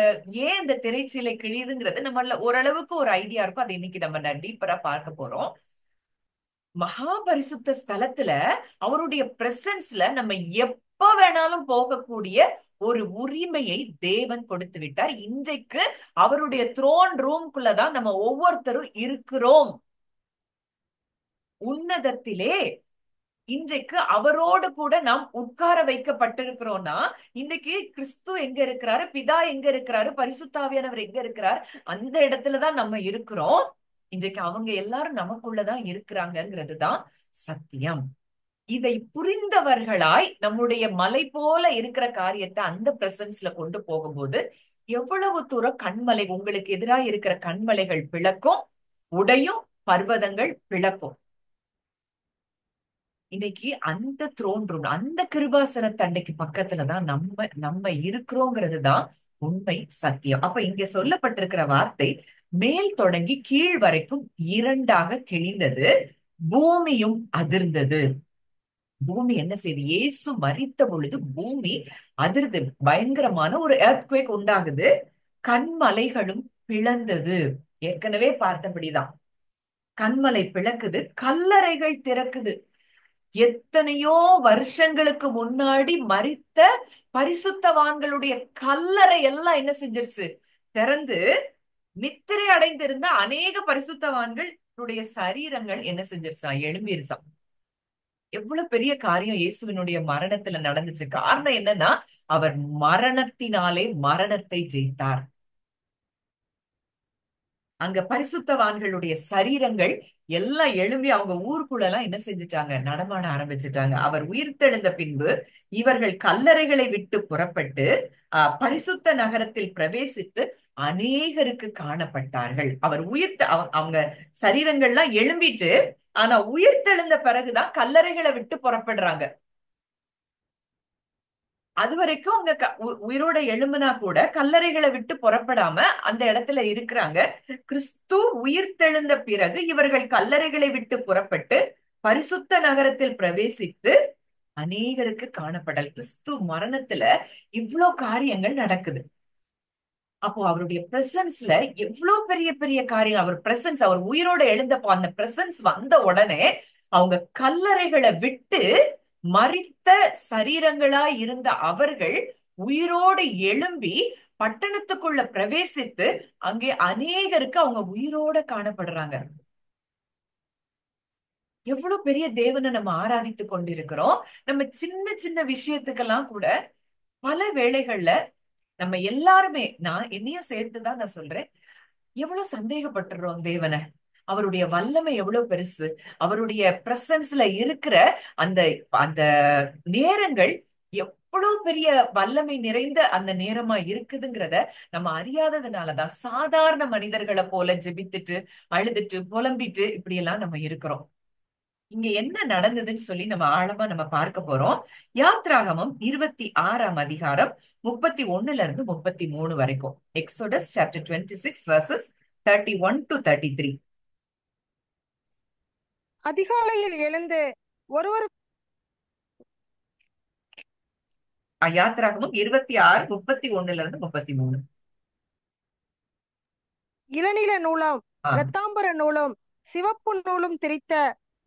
ஏன் இந்த திரைச்சீலை கிழியுதுங்கிறது நம்மள ஓரளவுக்கு ஒரு ஐடியா இருக்கும். அதை இன்னைக்கு நம்ம டீப்பரா பார்க்க போறோம். மகா பரிசுத்த ஸ்தலத்துல அவருடைய பிரசன்ஸ்ல நம்ம எப்ப வேணாலும் போகக்கூடிய ஒரு உரிமையை தேவன் கொடுத்து விட்டார். இன்றைக்கு அவருடைய த்ரோன் ரூம்குள்ளதான் நம்ம ஒவ்வொருத்தரும் இருக்கிறோம். உன்னதத்திலே இன்றைக்கு அவரோடு கூட நாம் உட்கார வைக்கப்பட்டிருக்கிறோம்னா, இன்னைக்கு கிறிஸ்து எங்க இருக்கிறாரு, பிதா எங்க இருக்கிறாரு, பரிசுத்தாவியானவர் எங்க இருக்கிறார், அந்த இடத்துலதான் நம்ம இருக்கிறோம். இன்றைக்கு அவங்க எல்லாரும் நமக்குள்ளதான் இருக்கிறாங்கிறது தான் சத்தியம். இதை புரிந்தவர்களாய் நம்முடைய மலை போல இருக்கிற காரியத்தை அந்த பிரசன்ஸ்ல கொண்டு போகும்போது எவ்வளவு தூரம் கண்மலை, உங்களுக்கு எதிராக இருக்கிற கண்மலைகள் பிளக்கும், உடையும், பர்வதங்கள் பிளக்கும். இன்னைக்கு அந்த த்ரோன் ரூம், அந்த கிருபாசன தண்டைக்கு பக்கத்துலதான் நம்ம இருக்கிறோங்கிறது தான் உண்மை, சத்தியம். அப்ப இங்க சொல்லப்பட்டிருக்கிற வார்த்தை, மேல் தொடங்கி கீழ் வரைக்கும் இரண்டாக கிழிந்தது, பூமியும் அதிர்ந்தது. பூமி என்ன செய்யுது? இயேசு மரித்த பொழுது பூமி அதிர்ந்து பயங்கரமான ஒரு earthquake உண்டாகுது. கண்மலைகளும் பிளந்தது. ஏற்கனவே பார்த்தபடிதான் கண்மலை பிளக்குது, கல்லறைகள் திறக்குது. எத்தனையோ வருஷங்களுக்கு முன்னாடி மரித்த பரிசுத்தவான்களுடைய கல்லறை எல்லாம் என்ன செஞ்சிருச்சு? திறந்து நித்திரை அடைந்திருந்த அநேக பரிசுத்தவான்களுடைய சரீரங்கள் என்ன செஞ்சிருச்சான்? எழும்பிருச்சான். எவ்வளவு பெரிய காரியம் இயேசுவினுடைய மரணத்துல நடந்துச்சு. காரணம் என்னன்னா, அவர் மரணத்தினாலே மரணத்தை ஜெயித்தார். அங்க பரிசுத்தவான்களுடைய சரீரங்கள் எல்லாம் எழும்பி அவங்க ஊருக்குள்ள எல்லாம் என்ன செஞ்சுட்டாங்க? நடமாட ஆரம்பிச்சுட்டாங்க. அவர் உயிர்த்தெழுந்த பின்பு இவர்கள் கல்லறைகளை விட்டு புறப்பட்டு பரிசுத்த நகரத்தில் பிரவேசித்து அநேகருக்கு காணப்பட்டார்கள். அவர் அவங்க சரீரங்கள்லாம் எழும்பிட்டு, ஆனா உயிர்த்தெழுந்த பிறகுதான் கல்லறைகளை விட்டு புறப்படுறாங்க. அது வரைக்கும் அவங்க உயிரோட எழும்புனா கூட கல்லறைகளை விட்டு புறப்படாம அந்த இடத்துல இருக்கிறாங்க. கிறிஸ்து உயிர்த்தெழுந்த பிறகு இவர்கள் கல்லறைகளை விட்டு புறப்பட்டு பரிசுத்த நகரத்தில் பிரவேசித்து அநேகருக்கு காணப்படல். கிறிஸ்து மரணத்துல இவ்வளவு காரியங்கள் நடக்குது. அப்போ அவருடைய பிரசன்ஸ்ல எவ்வளவு பெரிய பெரிய காரியம். அவர் பிரசன்ஸ், அவர் உயிரோட எழுந்தப்போ அந்த பிரசன்ஸ் வந்த உடனே அவங்க கல்லறைகளை விட்டு மரித்த சரீரங்களா இருந்த அவர்கள் உயிரோடு எழும்பி பட்டணத்துக்குள்ள பிரவேசித்து அங்கே அநேகருக்கு அவங்க உயிரோட காணப்படுறாங்க. எவ்வளவு பெரிய தேவனை நம்ம ஆராதித்து கொண்டிருக்கிறோம். நம்ம சின்ன சின்ன விஷயத்துக்கெல்லாம் கூட பல வேளைகள்ல நம்ம எல்லாருமே, நான் என்னையும் சேர்த்துதான் நான் சொல்றேன், எவ்வளவு சந்தேகப்பட்டுறோம் தேவனை. அவருடைய வல்லமை எவ்வளவு பெருசு, அவருடைய பிரசன்ஸ்ல இருக்கிற அந்த அந்த நேரங்கள் எவ்வளவு பெரிய வல்லமை நிறைந்த அந்த நேரமா இருக்குதுங்கிறத நம்ம அறியாததுனாலதான் சாதாரண மனிதர்களை போல ஜெபித்துட்டு அழுதுட்டு புலம்பிட்டு இப்படி எல்லாம் நம்ம இருக்கிறோம். இங்க என்ன நடந்ததுன்னு சொல்லி நம்ம ஆழமா நம்ம பார்க்க போறோம். யாத்ராகமம் 26ஆம் அதிகாரம் 31 to 33 வரைக்கும். Exodus chapter 26 verses 31 to 33. அதிகாலையில் எழுந்து ஒருவர் யாத்ராகமம் 26:31 to 33. இளநில நூலும் ஆ, இரத்தாம்பர நூலும் சிவப்பு நூலும் திரித்த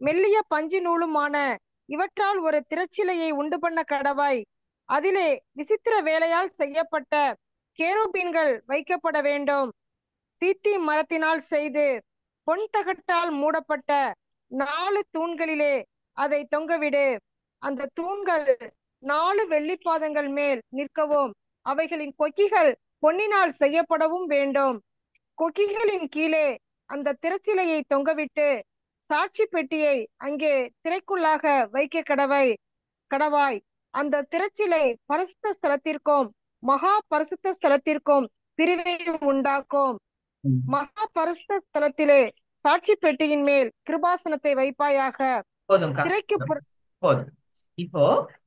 மெல்லிய பஞ்சு நூலுமான இவற்றால் ஒரு திரைச்சிலையை உண்டு பண்ண கடவாய். அதிலே விசித்திர வேலையால் செய்யப்பட்ட கேருபீன்கள் வைக்கப்பட வேண்டும். சீத்தி மரத்தினால் செய்து பொன் தகட்டால் மூடப்பட்ட 4 தூண்களிலே அதை தொங்கவிடு. அந்த தூண்கள் 4 வெள்ளிப்பாதங்கள் மேல் நிற்கவும் அவைகளின் கொக்கிகள் பொன்னினால் செய்யப்படவும் வேண்டும். கொக்கிகளின் கீழே அந்த திரைச்சிலையை தொங்கவிட்டு சாட்சி பெட்டியை அங்கே திரைக்குள்ளாக வைக்க கடவாய். அந்த திரைச்சிலை பரிசுத்த ஸ்தலத்திற்கும் மகா பரிசுத்த ஸ்தலத்திற்கும் பிரிவை உண்டாக்கும். ம். மகா பரிசுத்த ஸ்தலத்திலே சாட்சி பெட்டியின் மேல் கிருபாசனத்தை வைப்பாயாக. போதும்க்கா. திரைக்கு போதும். இப்போ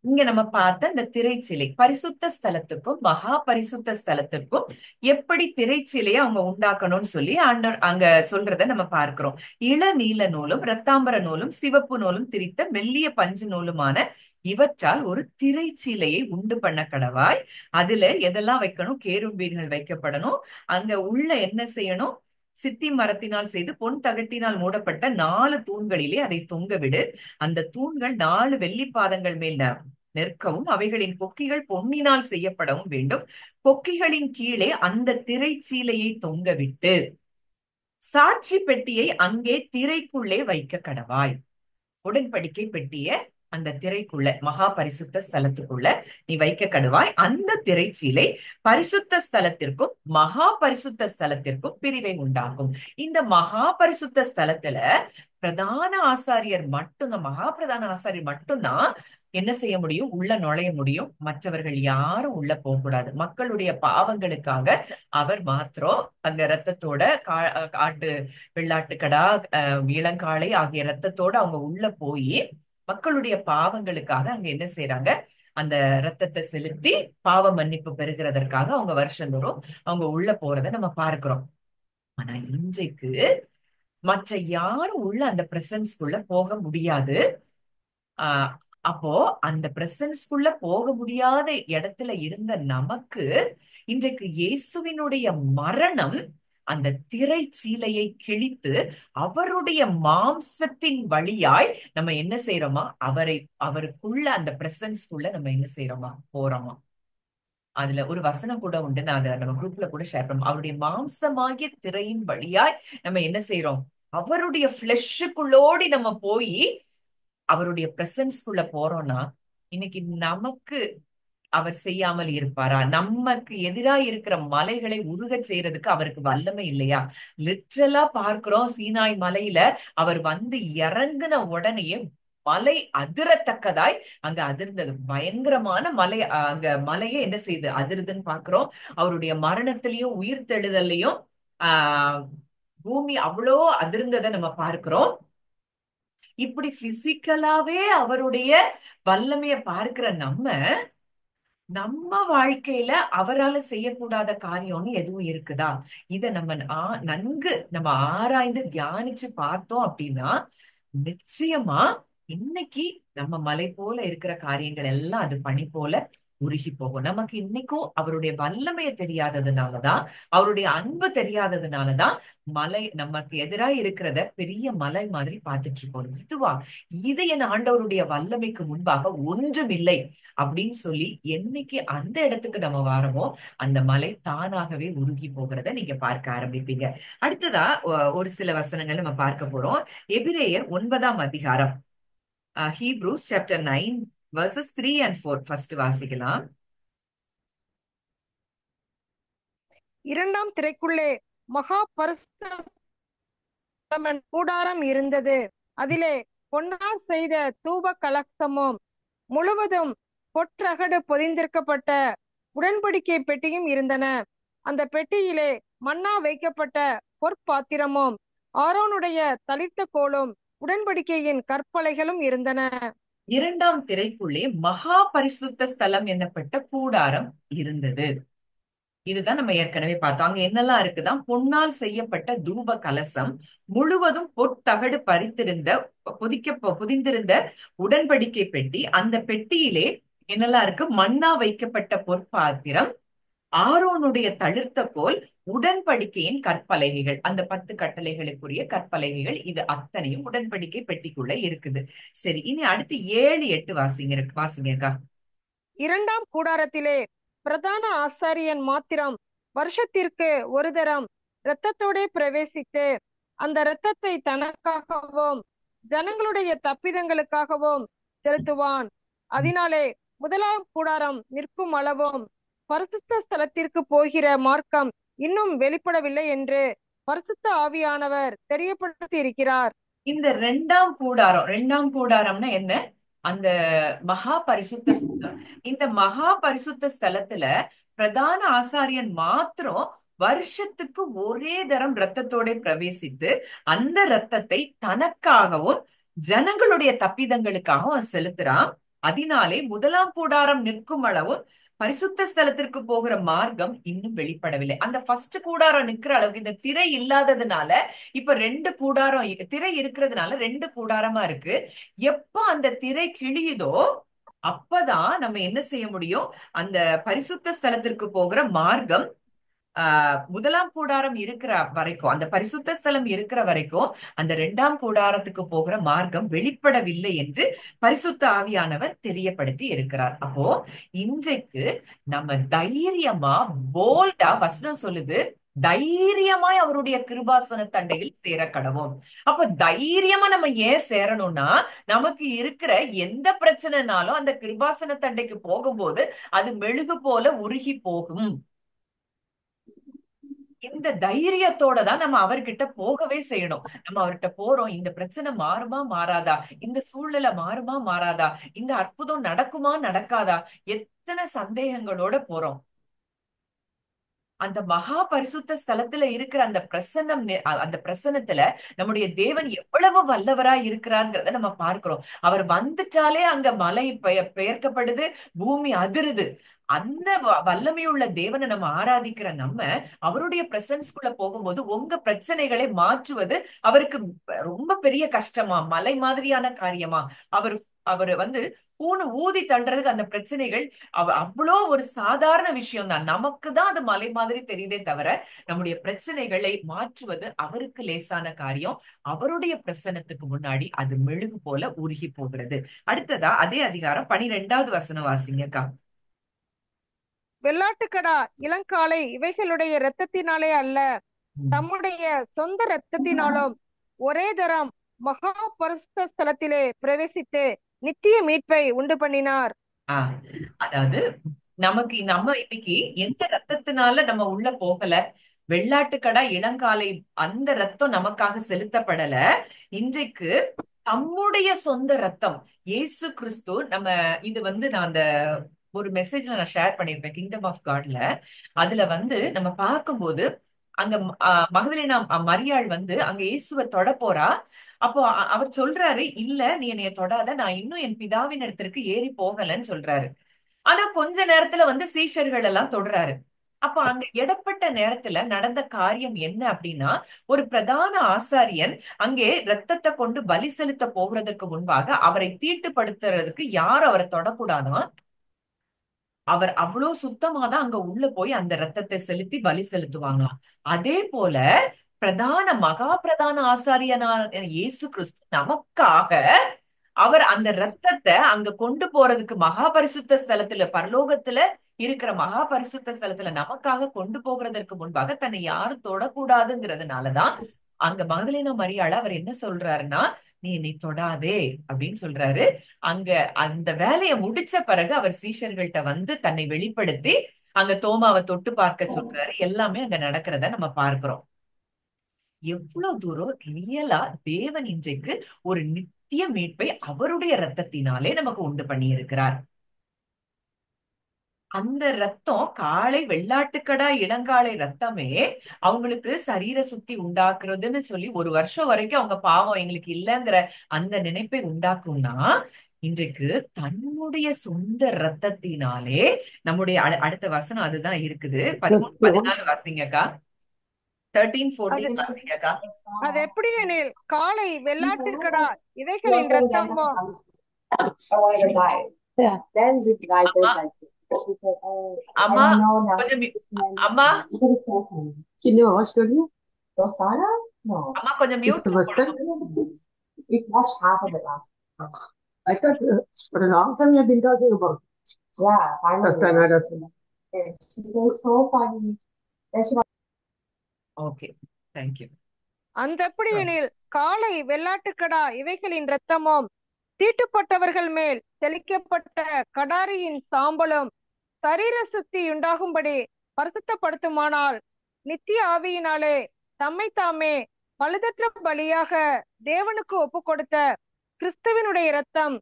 இங்க நம்ம பார்த்த இந்த திரைச்சிலை பரிசுத்த ஸ்தலத்துக்கும் மகா பரிசுத்த ஸ்தலத்துக்கும் எப்படி திரைச்சிலையை அவங்க உண்டாக்கணும்னு சொல்லி ஆண்டவர் அங்க சொல்றத நம்ம பார்க்கிறோம். இளநீல நூலும் இரத்தாம்பர நூலும் சிவப்பு நூலும் திரித்த மெல்லிய பஞ்சு நூலுமான இவற்றால் ஒரு திரைச்சீலையை உண்டு பண்ண கடவாய். அதுல எதெல்லாம் வைக்கணும்? கேருபீன்கள் வைக்கப்படணும். அங்க உள்ள என்ன செய்யணும்? சித்தி மரத்தினால் செய்து பொன் தகட்டினால் மூடப்பட்ட 4 தூண்களிலே அதை தொங்கவிடு. அந்த தூண்கள் 4 வெள்ளிப்பாதங்கள் மேல் நிற்கவும் அவைகளின் கொக்கிகள் பொன்னினால் செய்யப்படவும் வேண்டும். கொக்கிகளின் கீழே அந்த திரைச்சீலையை தொங்கவிட்டு சாட்சி பெட்டியை அங்கே திரைக்குள்ளே வைக்க கடவாய். உடன்படிக்கை பெட்டிய அந்த திரைக்குள்ள மகா பரிசுத்த ஸ்தலத்துக்குள்ள நீ வைக்க கடவாய். அந்த திரைச்சீலை பரிசுத்த ஸ்தலத்திற்கும் மகா பரிசுத்த ஸ்தலத்திற்கும் பிரிவை உண்டாக்கும். இந்த மகா பரிசுத்த ஸ்தலத்துல பிரதான ஆசாரியர் மட்டும்தான், மகா பிரதான ஆசாரியர் மட்டும்தான் என்ன செய்ய முடியும்? உள்ள நுழைய முடியும். மற்றவர்கள் யாரும் உள்ள போகக்கூடாது. மக்களுடைய பாவங்களுக்காக அவர் மாத்திரம் அந்த இரத்தத்தோட ஆட்டு வெள்ளாட்டுக்கடா இளங்காளை ஆகிய இரத்தத்தோட அவங்க உள்ள போய் மக்களுடைய பாவங்களுக்காக அங்க என்ன செய்யறாங்க? அந்த இரத்தத்தை செலுத்தி பாவ மன்னிப்பு பெறுகிறதற்காக அவங்க வருஷந்தோறும் அவங்க உள்ள போறதை நம்ம பார்க்கிறோம். ஆனா இன்றைக்கு மற்ற யாரும் உள்ள அந்த பிரசன்ஸ்குள்ள போக முடியாது. ஆஹ் அப்போ அந்த பிரசன்ஸ்குள்ள போக முடியாத இடத்துல இருந்த நமக்கு இன்றைக்கு இயேசுவினுடைய மரணம் அந்த திரைச்சீலையை கிழித்து அவருடைய மாம்சத்தின் வழியாய் நம்ம என்ன செய்யறோமா? அவருக்குள்ள அந்த பிரசன்ஸ்குள்ள நம்ம என்ன செய்யறோமா? போறோமா? அதுல ஒரு வசனம் கூட உண்டு, நான் அதை நம்ம குரூப்ல கூட ஷேர் பண்ணோம். அவருடைய மாம்சமாகிய திரையின் வழியாய் நம்ம என்ன செய்யறோம்? அவருடைய பிளஷுக்குள்ளோடி நம்ம போய் அவருடைய பிரசன்ஸ்குள்ள போறோம்னா இன்னைக்கு நமக்கு அவர் செய்யாமல் இருப்பாரா? நமக்கு எதிராக இருக்கிற மலைகளை உருக செய்யறதுக்கு அவருக்கு வல்லமை இல்லையா? லிட்ரலா பார்க்கிறோம், சீனாய் மலையில அவர் வந்து இறங்குன உடனேயே மலை அதிரத்தக்கதாய் அங்க அதிர்ந்தது. பயங்கரமான மலை, அங்க மலையே என்ன செய்யுது? அதிருதுன்னு பாக்குறோம். அவருடைய மரணத்திலையும் உயிர் தெழுதலையும் ஆஹ் பூமி அவ்வளோ அதிர்ந்ததை நம்ம பார்க்கிறோம். இப்படி பிசிக்கலாவே அவருடைய வல்லமைய பார்க்கிற நம்ம வாழ்க்கையில அவரால செய்யக்கூடாத காரியம்னு எதுவும் இருக்குதா? இத நம்ம நன்கு நம்ம ஆராய்ந்து தியானிச்சு பார்த்தோம் அப்படின்னா நிச்சயமா இன்னைக்கு நம்ம மலை போல இருக்கிற காரியங்கள் எல்லாம் அது பனி போல உருகி போகும். நமக்கு இன்னைக்கும் அவருடைய வல்லமையை தெரியாததுனாலதான், அவருடைய அன்பு தெரியாததுனாலதான் மலை நமக்கு எதிராக இருக்கிறத பெரிய மலை மாதிரி பார்த்துட்டு இருக்கோம். இது என் ஆண்டவருடைய வல்லமைக்கு முன்பாக ஒன்றுமில்லை அப்படின்னு சொல்லி என்னைக்கு அந்த இடத்துக்கு நம்ம வாரமோ அந்த மலை தானாகவே உருகி போகிறத நீங்க பார்க்க ஆரம்பிப்பீங்க. அடுத்ததா ஒரு சில வசனங்கள் நம்ம பார்க்க போறோம். எபிரேயர் 9ஆம் அதிகாரம், Hebrews chapter 9 verses 3 and 4 first வாசிக்கலாம். இரண்டாம் திரைக்குள்ளே மகா பரிசுத்த கூடாரம் இருந்தது. அதிலே பொன்னால் செய்த தூப கலசமும் முழுவதும் பொற்றகடு பொதிந்திருக்கப்பட்ட உடன்படிக்கை பெட்டியும் இருந்தன. அந்த பெட்டியிலே மன்னா வைக்கப்பட்ட பொற்பாத்திரமும் ஆரோனுடைய தளிர்த்த கோலும் உடன்படிக்கையின் கற்பலைகளும் இருந்தன. இரண்டாம் திரைக்குள்ளே மகா பரிசுத்த ஸ்தலம் என்னப்பட்ட கூடாரம் இருந்தது. இதுதான் நம்ம ஏற்கனவே பார்த்தோம். அங்க என்னெல்லாம் இருக்குதான், பொன்னால் செய்யப்பட்ட தூப கலசம், முழுவதும் பொற்தகடு புதிந்திருந்த உடன்படிக்கை பெட்டி, அந்த பெட்டியிலே என்னெல்லாம் இருக்கு, மன்னா வைக்கப்பட்ட பொற்பாத்திரம், ஆரோனுடைய தளிர்த்த கோல், உடன்படிக்கையின் கற்பலகைகள், அந்த 10 கட்டளைகளுக்குரிய கற்பலகைகள், இது அத்தனையும் உடன்படிக்கை பெட்டிக்குள்ள இருக்குது. சரி, இனி அடுத்து 7, 8 வாசிங்கக்கா. இரண்டாம் கூடாரத்திலே பிரதான ஆசாரியன் மாத்திரம் வருஷத்திற்கு ஒரு தரம் இரத்தத்தோட பிரவேசித்து அந்த இரத்தத்தை தனக்காகவும் ஜனங்களுடைய தப்பிதங்களுக்காகவும் செலுத்துவான். அதனாலே முதலாம் கூடாரம் நிற்கும் அளவும் பரிசுத்த ஸ்தலத்திற்கு போகிற மார்க்கம் இன்னும் வெளிப்படவில்லை என்று பரிசுத்த ஆவியானவர் தெரியப்படுத்தி இருக்கிறார். இந்த இரண்டாம் கூடாரம்னா என்ன? அந்த மகா பரிசுத்த ஸ்தலம். இந்த மகா பரிசுத்த ஸ்தலத்துல பிரதான ஆசாரியன் மாத்திரம் வருஷத்துக்கு ஒரே தரம் இரத்தத்தோட பிரவேசித்து அந்த இரத்தத்தை தனக்காகவும் ஜனங்களுடைய தப்பிதங்களுக்காகவும் செலுத்துறான். அதனாலே முதலாம் கூடாரம் நிற்கும் அளவும் பரிசுத்த ஸ்தலத்திற்கு போகிற மார்க்கம் இன்னும் வெளிப்படவில்லை. அந்த ஃபர்ஸ்ட் கூடாரம் நிக்கிற அளவுக்கு இந்த திரை இல்லாததுனால இப்ப 2 கூடாரம், திரை இருக்கிறதுனால 2 கூடாரமா இருக்கு. எப்ப அந்த திரை கிழியுதோ அப்பதான் நம்ம என்ன செய்ய முடியும், அந்த பரிசுத்த ஸ்தலத்திற்கு போகிற மார்க்கம் முதலாம் கூடாரம் இருக்கிற வரைக்கும், அந்த பரிசுத்த ஸ்தலம் இருக்கிற வரைக்கும் அந்த 2ஆம் கூடாரத்துக்கு போகிற மார்க்கம் வெளிப்படவில்லை என்று பரிசுத்த ஆவியானவர் தெரியப்படுத்தி இருக்கிறார். அப்போ இன்றைக்கு நம்ம தைரியமா போல்டா, வசனம் சொல்லுது, தைரியமாய் அவருடைய கிருபாசன தண்டையில் சேர கடவோம். அப்ப தைரியமா நம்ம ஏன் சேரணும்னா, நமக்கு இருக்கிற எந்த பிரச்சனைனாலும் அந்த கிருபாசன தண்டைக்கு போகும்போது அது மெழுகு போல உருகி போகும். இந்த தைரியத்தோட தான் நம்ம அவர்கிட்ட போகவே செய்யணும். நம்ம அவர்கிட்ட போறோம், இந்த பிரச்சனை மாறுமா மாறாதா, இந்த சூழ்நிலை மாறுமா மாறாதா, இந்த அற்புதம் நடக்குமா நடக்காதா, எத்தனை சந்தேகங்களோட போறோம். அந்த மகா பரிசுத்த ஸ்தலத்துல இருக்கிற அந்த அந்த பிரசன்னத்துல நம்முடைய தேவன் எவ்வளவு வல்லவரா இருக்கிறார்ங்கிறத நம்ம பார்க்கிறோம். அவர் வந்துட்டாலே அங்க மலை பெயர்க்கப்படுது, பூமி அதிருது. அந்த வல்லமையுள்ள தேவனை நம்ம ஆராதிக்கிற நம்ம அவருடைய பிரசன்ஸ்குள்ள போகும்போது உங்க பிரச்சனைகளை மாற்றுவது அவருக்கு ரொம்ப பெரிய கஷ்டமா, மலை மாதிரியான காரியமா? அவரு பூணு ஊதி தள்ளுறதுக்கு அந்த பிரச்சனைகள் அவ்வளோ ஒரு சாதாரண விஷயம் தான். நமக்கு தான் அது மலை மாதிரி தெரியுதே தவிர நம்முடைய பிரச்சனைகளை மாற்றுவது அவருக்கு லேசான காரியம். அவருடைய பிரசன்னத்துக்கு முன்னாடி அது மெழுகு போல உருகி போகிறது. அடுத்ததா அதே அதிகாரம் 12வது வசனம் வாசிங்கக்கா. வெள்ளாட்டுக்கடா இளங்காளை இவைகளுடைய இரத்தத்தினாலே அல்ல, தம்முடைய சொந்த இரத்தத்தினாலும் ஒரே தரம் மகா பரிசுத்த ஸ்தலத்திலே பிரவேசித்து நித்திய மீட்பை உண்டு பண்ணினார். அதாவது நம்ம இன்னைக்கு எந்த ரத்தத்தினால நம்ம உள்ள போகல, வெள்ளாட்டுக்கடா இளங்காலை அந்த ரத்தம் நமக்காக செலுத்தப்படல. இன்றைக்கு தம்முடைய சொந்த ரத்தம், இயேசு கிறிஸ்து நம்ம இது நான் அந்த ஒரு மெசேஜ்ல நான் ஷேர் பண்ணிருப்பேன், கிங்டம் ஆஃப் காட்ல. அதுல நம்ம பார்க்கும்போது அங்க மகதலேனா மரியாள் அங்க இயேசுவை தொட போறா. அப்போ அவர் சொல்றாரு, இல்ல நீ என்னைய தொடாத, நான் இன்னும் என் பிதாவின் இடத்திற்கு ஏறி போகலன்னு சொல்றாரு. ஆனா கொஞ்ச நேரத்துல சீஷர்கள் எல்லாம் தொடுறாரு. அப்ப அங்க இடப்பட்ட நேரத்துல நடந்த காரியம் என்ன அப்படின்னா, ஒரு பிரதான ஆசாரியன் அங்கே ரத்தத்தை கொண்டு பலி செலுத்த போகிறதுக்கு முன்பாக அவரை தீட்டுப்படுத்துறதுக்கு யாரும் அவரை தொடக்கூடாதான். அவர் அவ்வளவு சுத்தமாதான் அங்க உள்ள போய் அந்த ரத்தத்தை செலுத்தி பலி செலுத்துவாங்களாம். அதே போல மகா பிரதான ஆசாரியனான இயேசு கிறிஸ்து நமக்காக அவர் அந்த ரத்தத்தை அங்க கொண்டு போறதுக்கு மகா பரிசுத்த ஸ்தலத்துல, பரலோகத்துல இருக்கிற மகா பரிசுத்த ஸ்தலத்துல நமக்காக கொண்டு போகிறதற்கு முன்பாக தன்னை யாரும் தொடக்கூடாதுங்கிறதுனாலதான் அங்க மகதலேனா மரியாள் அவர் என்ன சொல்றாருன்னா, நீ என்னை தொடாதே அப்படின்னு சொல்றாரு. அங்க அந்த வேலையை முடிச்ச பிறகு அவர் சீஷர்கள்ட்ட வந்து தன்னை வெளிப்படுத்தி அங்க தோமாவை தொட்டு பார்க்க சொல்றாரு. எல்லாமே அங்க நடக்கிறத நம்ம பார்க்கிறோம். எவ்வளவு தூரம் ரியலா தேவன் இன்றைக்கு ஒரு நித்திய மீட்பை அவருடைய ரத்தத்தினாலே நமக்கு உண்டு பண்ணி இருக்கிறார். அந்த ரத்தம் காளை வெள்ளாட்டுக்கடா இளங்காளை ரத்தமே அவங்களுக்கு சரீர சுத்தி உண்டாக்குறதுன்னு சொல்லி ஒரு வருஷம் வரைக்கும் அவங்க பாவம் எங்களுக்கு இல்லைங்கிற அந்த நினைப்பை உண்டாக்கும்னா, இன்றைக்கு தன்னுடைய சொந்த ரத்தத்தினாலே நம்முடைய அடுத்த வசனம் அதுதான் இருக்குது. 13-14 வாசிங்கக்கா. 13-14 வாசிங்கக்கா. அது எப்படி எனில் காளை வெள்ளாட்டுக்கடா இவைகளின் ரத்தமோ அம்மா கொஞ்சம் அம்மா அம்மா கொஞ்சம் mute It was half of it last. I thought for a long time you've been talking about. Yeah, finally. She was so funny. Okay, thank you. அந்தப்படி எனில் காளை வெள்ளாட்டுக்கடா இவைகளின் இரத்தமும் தீட்டுப்பட்டவர்கள் மேல் தெளிக்கப்பட்ட கடாரியின் சாம்பலும் சரீர சுத்தி உண்டாகும்படி பரிசுத்தப்படுத்துமானால், நித்திய ஆவியினாலே தம்மை தாமே பழுதற்ற பலியாக தேவனுக்கு ஒப்பு கொடுத்த கிறிஸ்துவினுடைய இரத்தம்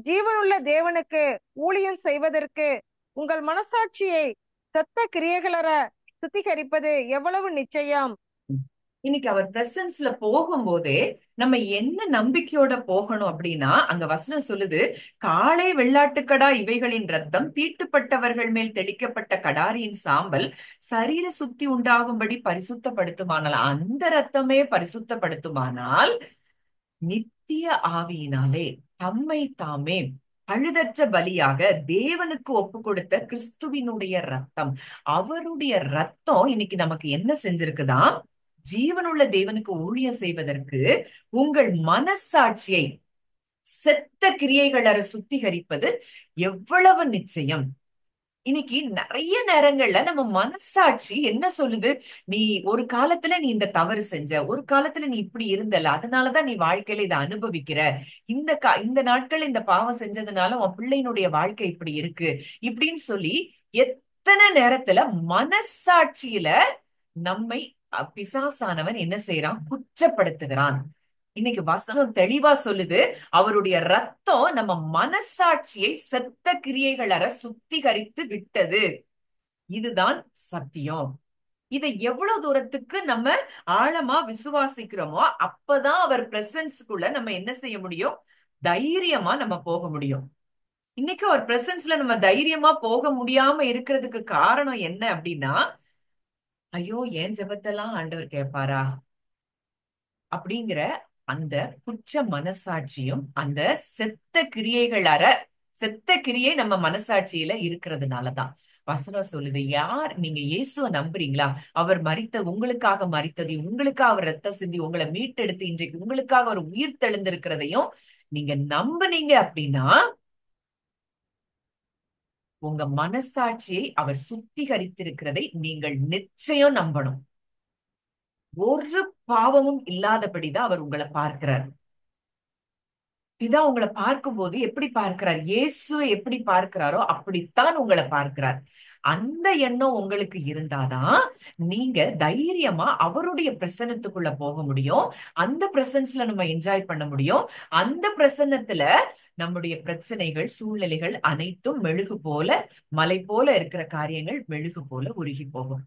ஜீவனுள்ள தேவனுக்கு ஊழியம் செய்வதற்கு உங்கள் மனசாட்சியை செத்த கிரியைகளற சுத்திகரிப்பது எவ்வளவு நிச்சயம். இன்னைக்கு அவர் பிரசன்ஸ்ல போகும்போதே நம்ம என்ன நம்பிக்கையோட போகணும் அப்படின்னா, அங்க வசனம் சொல்லுது, காளை வெள்ளாட்டுக்கடா இவைகளின் ரத்தம் தீட்டுப்பட்டவர்கள் மேல் தெளிக்கப்பட்ட கடாரியின் சாம்பல் சரீர சுத்தி உண்டாகும்படி பரிசுத்தப்படுத்துமானால், அந்த ரத்தமே பரிசுத்தப்படுத்துமானால், நித்திய ஆவியினாலே தம்மை தாமே பழுதற்ற பலியாக தேவனுக்கு ஒப்பு கொடுத்த கிறிஸ்துவினுடைய ரத்தம், அவருடைய ரத்தம் இன்னைக்கு நமக்கு என்ன செஞ்சிருக்குதான், ஜீவனுள்ள தேவனுக்கு ஊழியம் செய்வதற்கு உங்கள் மனசாட்சியை செத்த கிரியைகளற சுத்திகரிப்பது எவ்வளவு நிச்சயம். இன்னைக்கு நிறைய நேரங்கள்ல நம்ம மனசாட்சி என்ன சொல்லுது, நீ ஒரு காலத்துல நீ இந்த தவறு செஞ்ச, ஒரு காலத்துல நீ இப்படி இருந்தல, அதனாலதான் நீ வாழ்க்கையில இதை அனுபவிக்கிற, இந்த நாட்கள் இந்த பாவம் செஞ்சதுனால உன் பிள்ளையினுடைய வாழ்க்கை இப்படி இருக்கு இப்படின்னு சொல்லி எத்தனை நேரத்துல மனசாட்சியில நம்மை பிசாசானவன் என்ன செய்யறான், குற்றப்படுத்துகிறான். இன்னைக்கு வசனம் தெளிவா சொல்லுது, அவருடைய ரத்தம் நம்ம மனசாட்சியை செத்த கிரியைகளற சுத்திகரித்து விட்டது. இதுதான் சத்தியம். இதை எவ்வளவு தூரத்துக்கு நம்ம ஆழமா விசுவாசிக்கிறோமோ அப்பதான் அவர் பிரசன்ஸ்க்குள்ள நம்ம என்ன செய்ய முடியும், தைரியமா நம்ம போக முடியும். இன்னைக்கு அவர் பிரசன்ஸ்ல நம்ம தைரியமா போக முடியாம இருக்கிறதுக்கு காரணம் என்ன அப்படின்னா, ஐயோ ஏன் ஜெபத்தெல்லாம் ஆண்டவர் கேட்பாரா அப்படிங்கிற அந்த குற்ற மனசாட்சியும் அந்த செத்த கிரியை நம்ம மனசாட்சியில இருக்கிறதுனாலதான் வசனம் சொல்லுது, யார் நீங்க இயேசுவை நம்புறீங்களா, அவர் உங்களுக்காக மரித்ததையும் உங்களுக்காக அவர் ரத்தம் சிந்தி உங்களை மீட்டெடுத்து இன்றைக்கு உங்களுக்காக அவர் உயிர் தெழுந்திருக்கிறதையும் நீங்க நம்புனீங்க அப்படின்னா, உங்க மனசாட்சியை அவர் சுத்திகரித்திருக்கிறதை நீங்கள் நிச்சயம் நம்பணும். ஒரு பாவமும் இல்லாதபடிதான் அவர் உங்களை பார்க்கிறார். பிதா உங்களை பார்க்கும்போது எப்படி பார்க்கிறார், இயேசுவை எப்படி பார்க்கிறாரோ அப்படித்தான் உங்களை பார்க்கிறார். அந்த எண்ணம் உங்களுக்கு இருந்தாதான் நீங்க தைரியமா அவருடைய பிரசன்னத்துக்குள்ள போக முடியும். அந்த பிரசன்ஸ்ல நம்ம என்ஜாய் பண்ண முடியும். அந்த பிரசன்னத்துல நம்முடைய பிரச்சனைகள் சூழ்நிலைகள் அனைத்தும் மெழுகு போல, மலை போல இருக்கிற காரியங்கள் மெழுகு போல உருகி போகும்.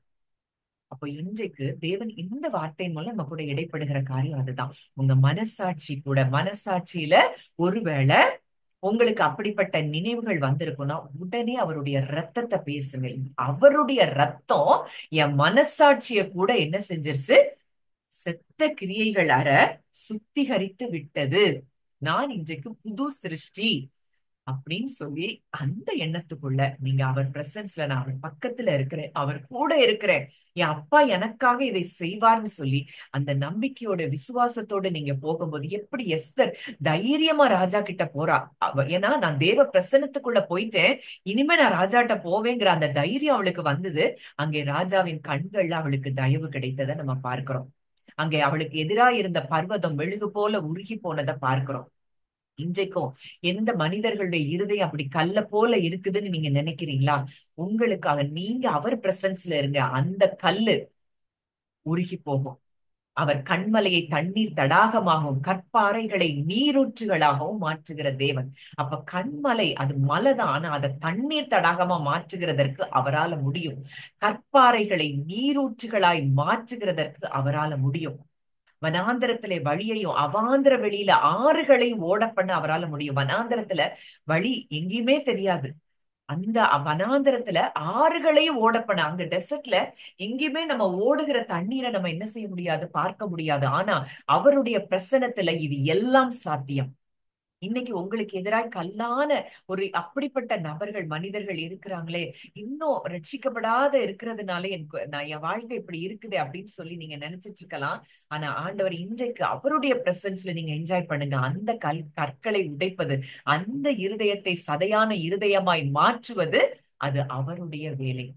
அப்போ இன்றைக்கு தேவன் இந்த வார்த்தை மூலம் நம்ம கூட இடைப்படுகிற காரியம் அதுதான். உங்க மனசாட்சியில ஒருவேளை உங்களுக்கு அப்படிப்பட்ட நினைவுகள் வந்திருக்குன்னா உடனே அவருடைய ரத்தத்தை பேசுங்க. அவருடைய ரத்தம் என் மனசாட்சிய கூட என்ன செஞ்சிருச்சு, செத்த கிரியைகள் அற சுத்திகரித்து விட்டது. நான் இன்றைக்கு புது சிருஷ்டி, அப்படின்னு சொல்லி அந்த எண்ணத்துக்குள்ள நீங்க அவர் பிரசன்ஸ்ல, நான் அவர் பக்கத்துல இருக்கிறேன், அவர் கூட இருக்கிறேன், என் அப்பா எனக்காக இதை செய்வார்னு சொல்லி அந்த நம்பிக்கையோட விசுவாசத்தோட நீங்க போகும்போது எப்படி எஸ்தர் தைரியமா ராஜா கிட்ட போறா. ஏன்னா நான் தேவ பிரசன்னத்துக்குள்ள போயிட்டேன், இனிமே நான் ராஜாட்ட போவேங்கிற அந்த தைரியம் அவளுக்கு வந்தது. அங்கே ராஜாவின் கண்கள்ல அவளுக்கு தயவு கிடைத்ததை நம்ம பார்க்கிறோம். அங்கே அவளுக்கு எதிராக இருந்த பர்வதம் மெழுகு போல உருகி போனதை பார்க்கிறோம். இன்றைக்கும் எந்த மனிதர்களுடைய இருதயம் அப்படி கல்ல போல இருக்குதுன்னு நீங்க நினைக்கிறீங்களா? உங்களுக்காக நீங்க அவர் பிரசன்ஸ்ல இருங்க, அந்த கல்லு உருகி போகும். அவர் கண்மலையை தண்ணீர் தடாகமாகவும் கற்பாறைகளை நீரூற்றுகளாகவும் மாற்றுகிற தேவன். அப்ப கண்மலை அது மலைதான், ஆனா அதை தண்ணீர் தடாகமா மாற்றுகிறதற்கு அவரால முடியும். கற்பாறைகளை நீரூற்றுகளாய் மாற்றுகிறதற்கு அவரால முடியும். வனாந்தரத்திலே வழியையும் அவாந்திர வெளியில ஆறுகளையும் ஓட பண்ண அவரால முடியும். வனாந்தரத்துல வழி எங்கேயுமே தெரியாது, அந்த வனாந்தரத்துல ஆறுகளையும் ஓட பண்ண, அங்க டெசர்ட்ல எங்கேயுமே நம்ம ஓடுகிற தண்ணீரை நம்ம என்ன செய்ய முடியாது, பார்க்க முடியாது. ஆனா அவருடைய பிரசனத்துல இது எல்லாம் சாத்தியம். இன்னைக்கு உங்களுக்கு எதிராக கல்லான ஒரு அப்படிப்பட்ட நபர்கள் மனிதர்கள் இருக்கிறாங்களே, இன்னும் ரட்சிக்கப்படாத இருக்கிறதுனால என் வாழ்க்கை இப்படி இருக்குது அப்படின்னு சொல்லி நீங்க நினைச்சிட்டு இருக்கலாம். ஆனா ஆண்டவர் இன்றைக்கு அவருடைய பிரசன்ஸ்ல நீங்க என்ஜாய் பண்ணுங்க. அந்த கற்களை உடைப்பது, அந்த இருதயத்தை சதையான இருதயமாய் மாற்றுவது, அது அவருடைய வேலை.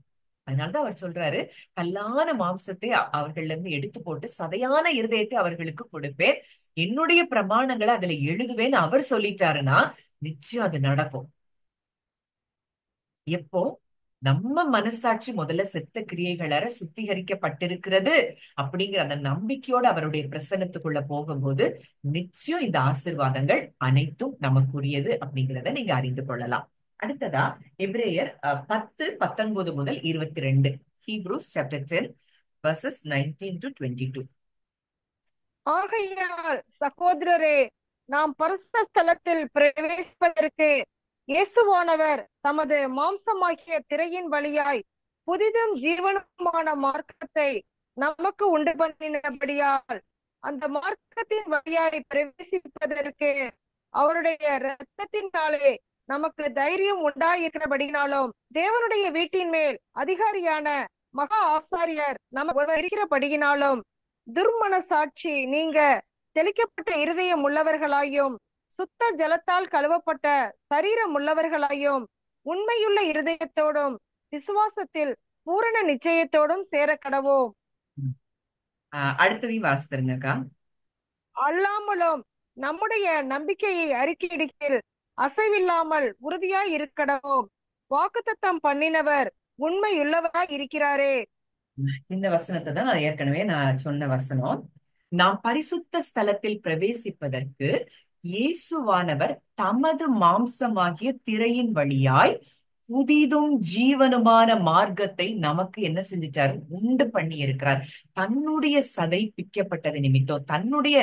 அதனாலதான் அவர் சொல்றாரு, கல்லான மாம்சத்தை அவர்கள்ல இருந்து எடுத்து போட்டு சதையான இருதயத்தை அவர்களுக்கு கொடுப்பேன், என்னுடைய பிரமாணங்களை அதுல எழுதுவேன்னு அவர் சொல்லிட்டாருன்னா நிச்சயம் அது நடக்கும். எப்போ நம்ம மனசாட்சி முதல்ல செத்த கிரியைகள சுத்திகரிக்கப்பட்டிருக்கிறது அப்படிங்கிற அந்த நம்பிக்கையோட அவருடைய பிரசன்னத்துக்குள்ள போகும்போது நிச்சயம் இந்த ஆசீர்வாதங்கள் அனைத்தும் நமக்குரியது அப்படிங்கிறத நீங்க அறிந்து கொள்ளலாம். அடுத்ததா எபிரேயர் 10:19 முதல் 22. Hebrews chapter 10 verses 19 to 22. ஆகையால் சகோதரரே, நாம் பரிசுத்த ஸ்தலத்தில் பிரவேசிப்பதற்கு இயேசுவானவர் தமது மாம்சமாகிய திரையின் வழியாய் புதிதும் ஜீவனுமான மார்க்கத்தை நமக்கு உண்டு பண்ணினபடியால் அந்த மார்க்கத்தின் வழியாய் பிரவேசிப்பதற்கு அவருடைய இரத்தத்தினாலே நமக்கு தைரியம் உண்டாயிருக்கிறபடினாலும், தேவனுடைய வீட்டின் மேல் அதிகாரியான மகா ஆசாரியர் நமக்கு ஒருவர் இருக்கிறபடியினாலும், துர்மனசாட்சி நீங்க தெளிக்கப்பட்ட இருதயம் உள்ளவர்களாயும் சுத்த ஜலத்தால் கழுவப்பட்ட சரீரம் உள்ளவர்களாயும் உண்மையுள்ள இருதயத்தோடும் விசுவாசத்தில் பூரண நிச்சயத்தோடும் சேர கடவோம். அடுத்ததையும் வாசித்துருங்கக்கா. அல்லாமலும் நம்முடைய நம்பிக்கையை அறிக்கையிடுகில் அசைவில்லாமல் உறுதியாய் இருக்கடவோம். வாக்குத்தத்தம் பண்ணினவர் உண்மையுள்ளவராய் இருக்கிறாரே. இந்த வசனத்தை தான் நான் சொன்ன வசனம். நாம் பரிசுத்த ஸ்தலத்தில் பிரவேசிப்பதற்கு இயேசுவானவர் தமது மாம்சமாகிய திரையின் வழியாய் புதிதும் ஜீவனுமான மார்க்கத்தை நமக்கு என்ன செஞ்சிட்டாரு, உண்டு பண்ணி இருக்கிறார். தன்னுடைய சதை பிக்கப்பட்டது நிமித்தம், தன்னுடைய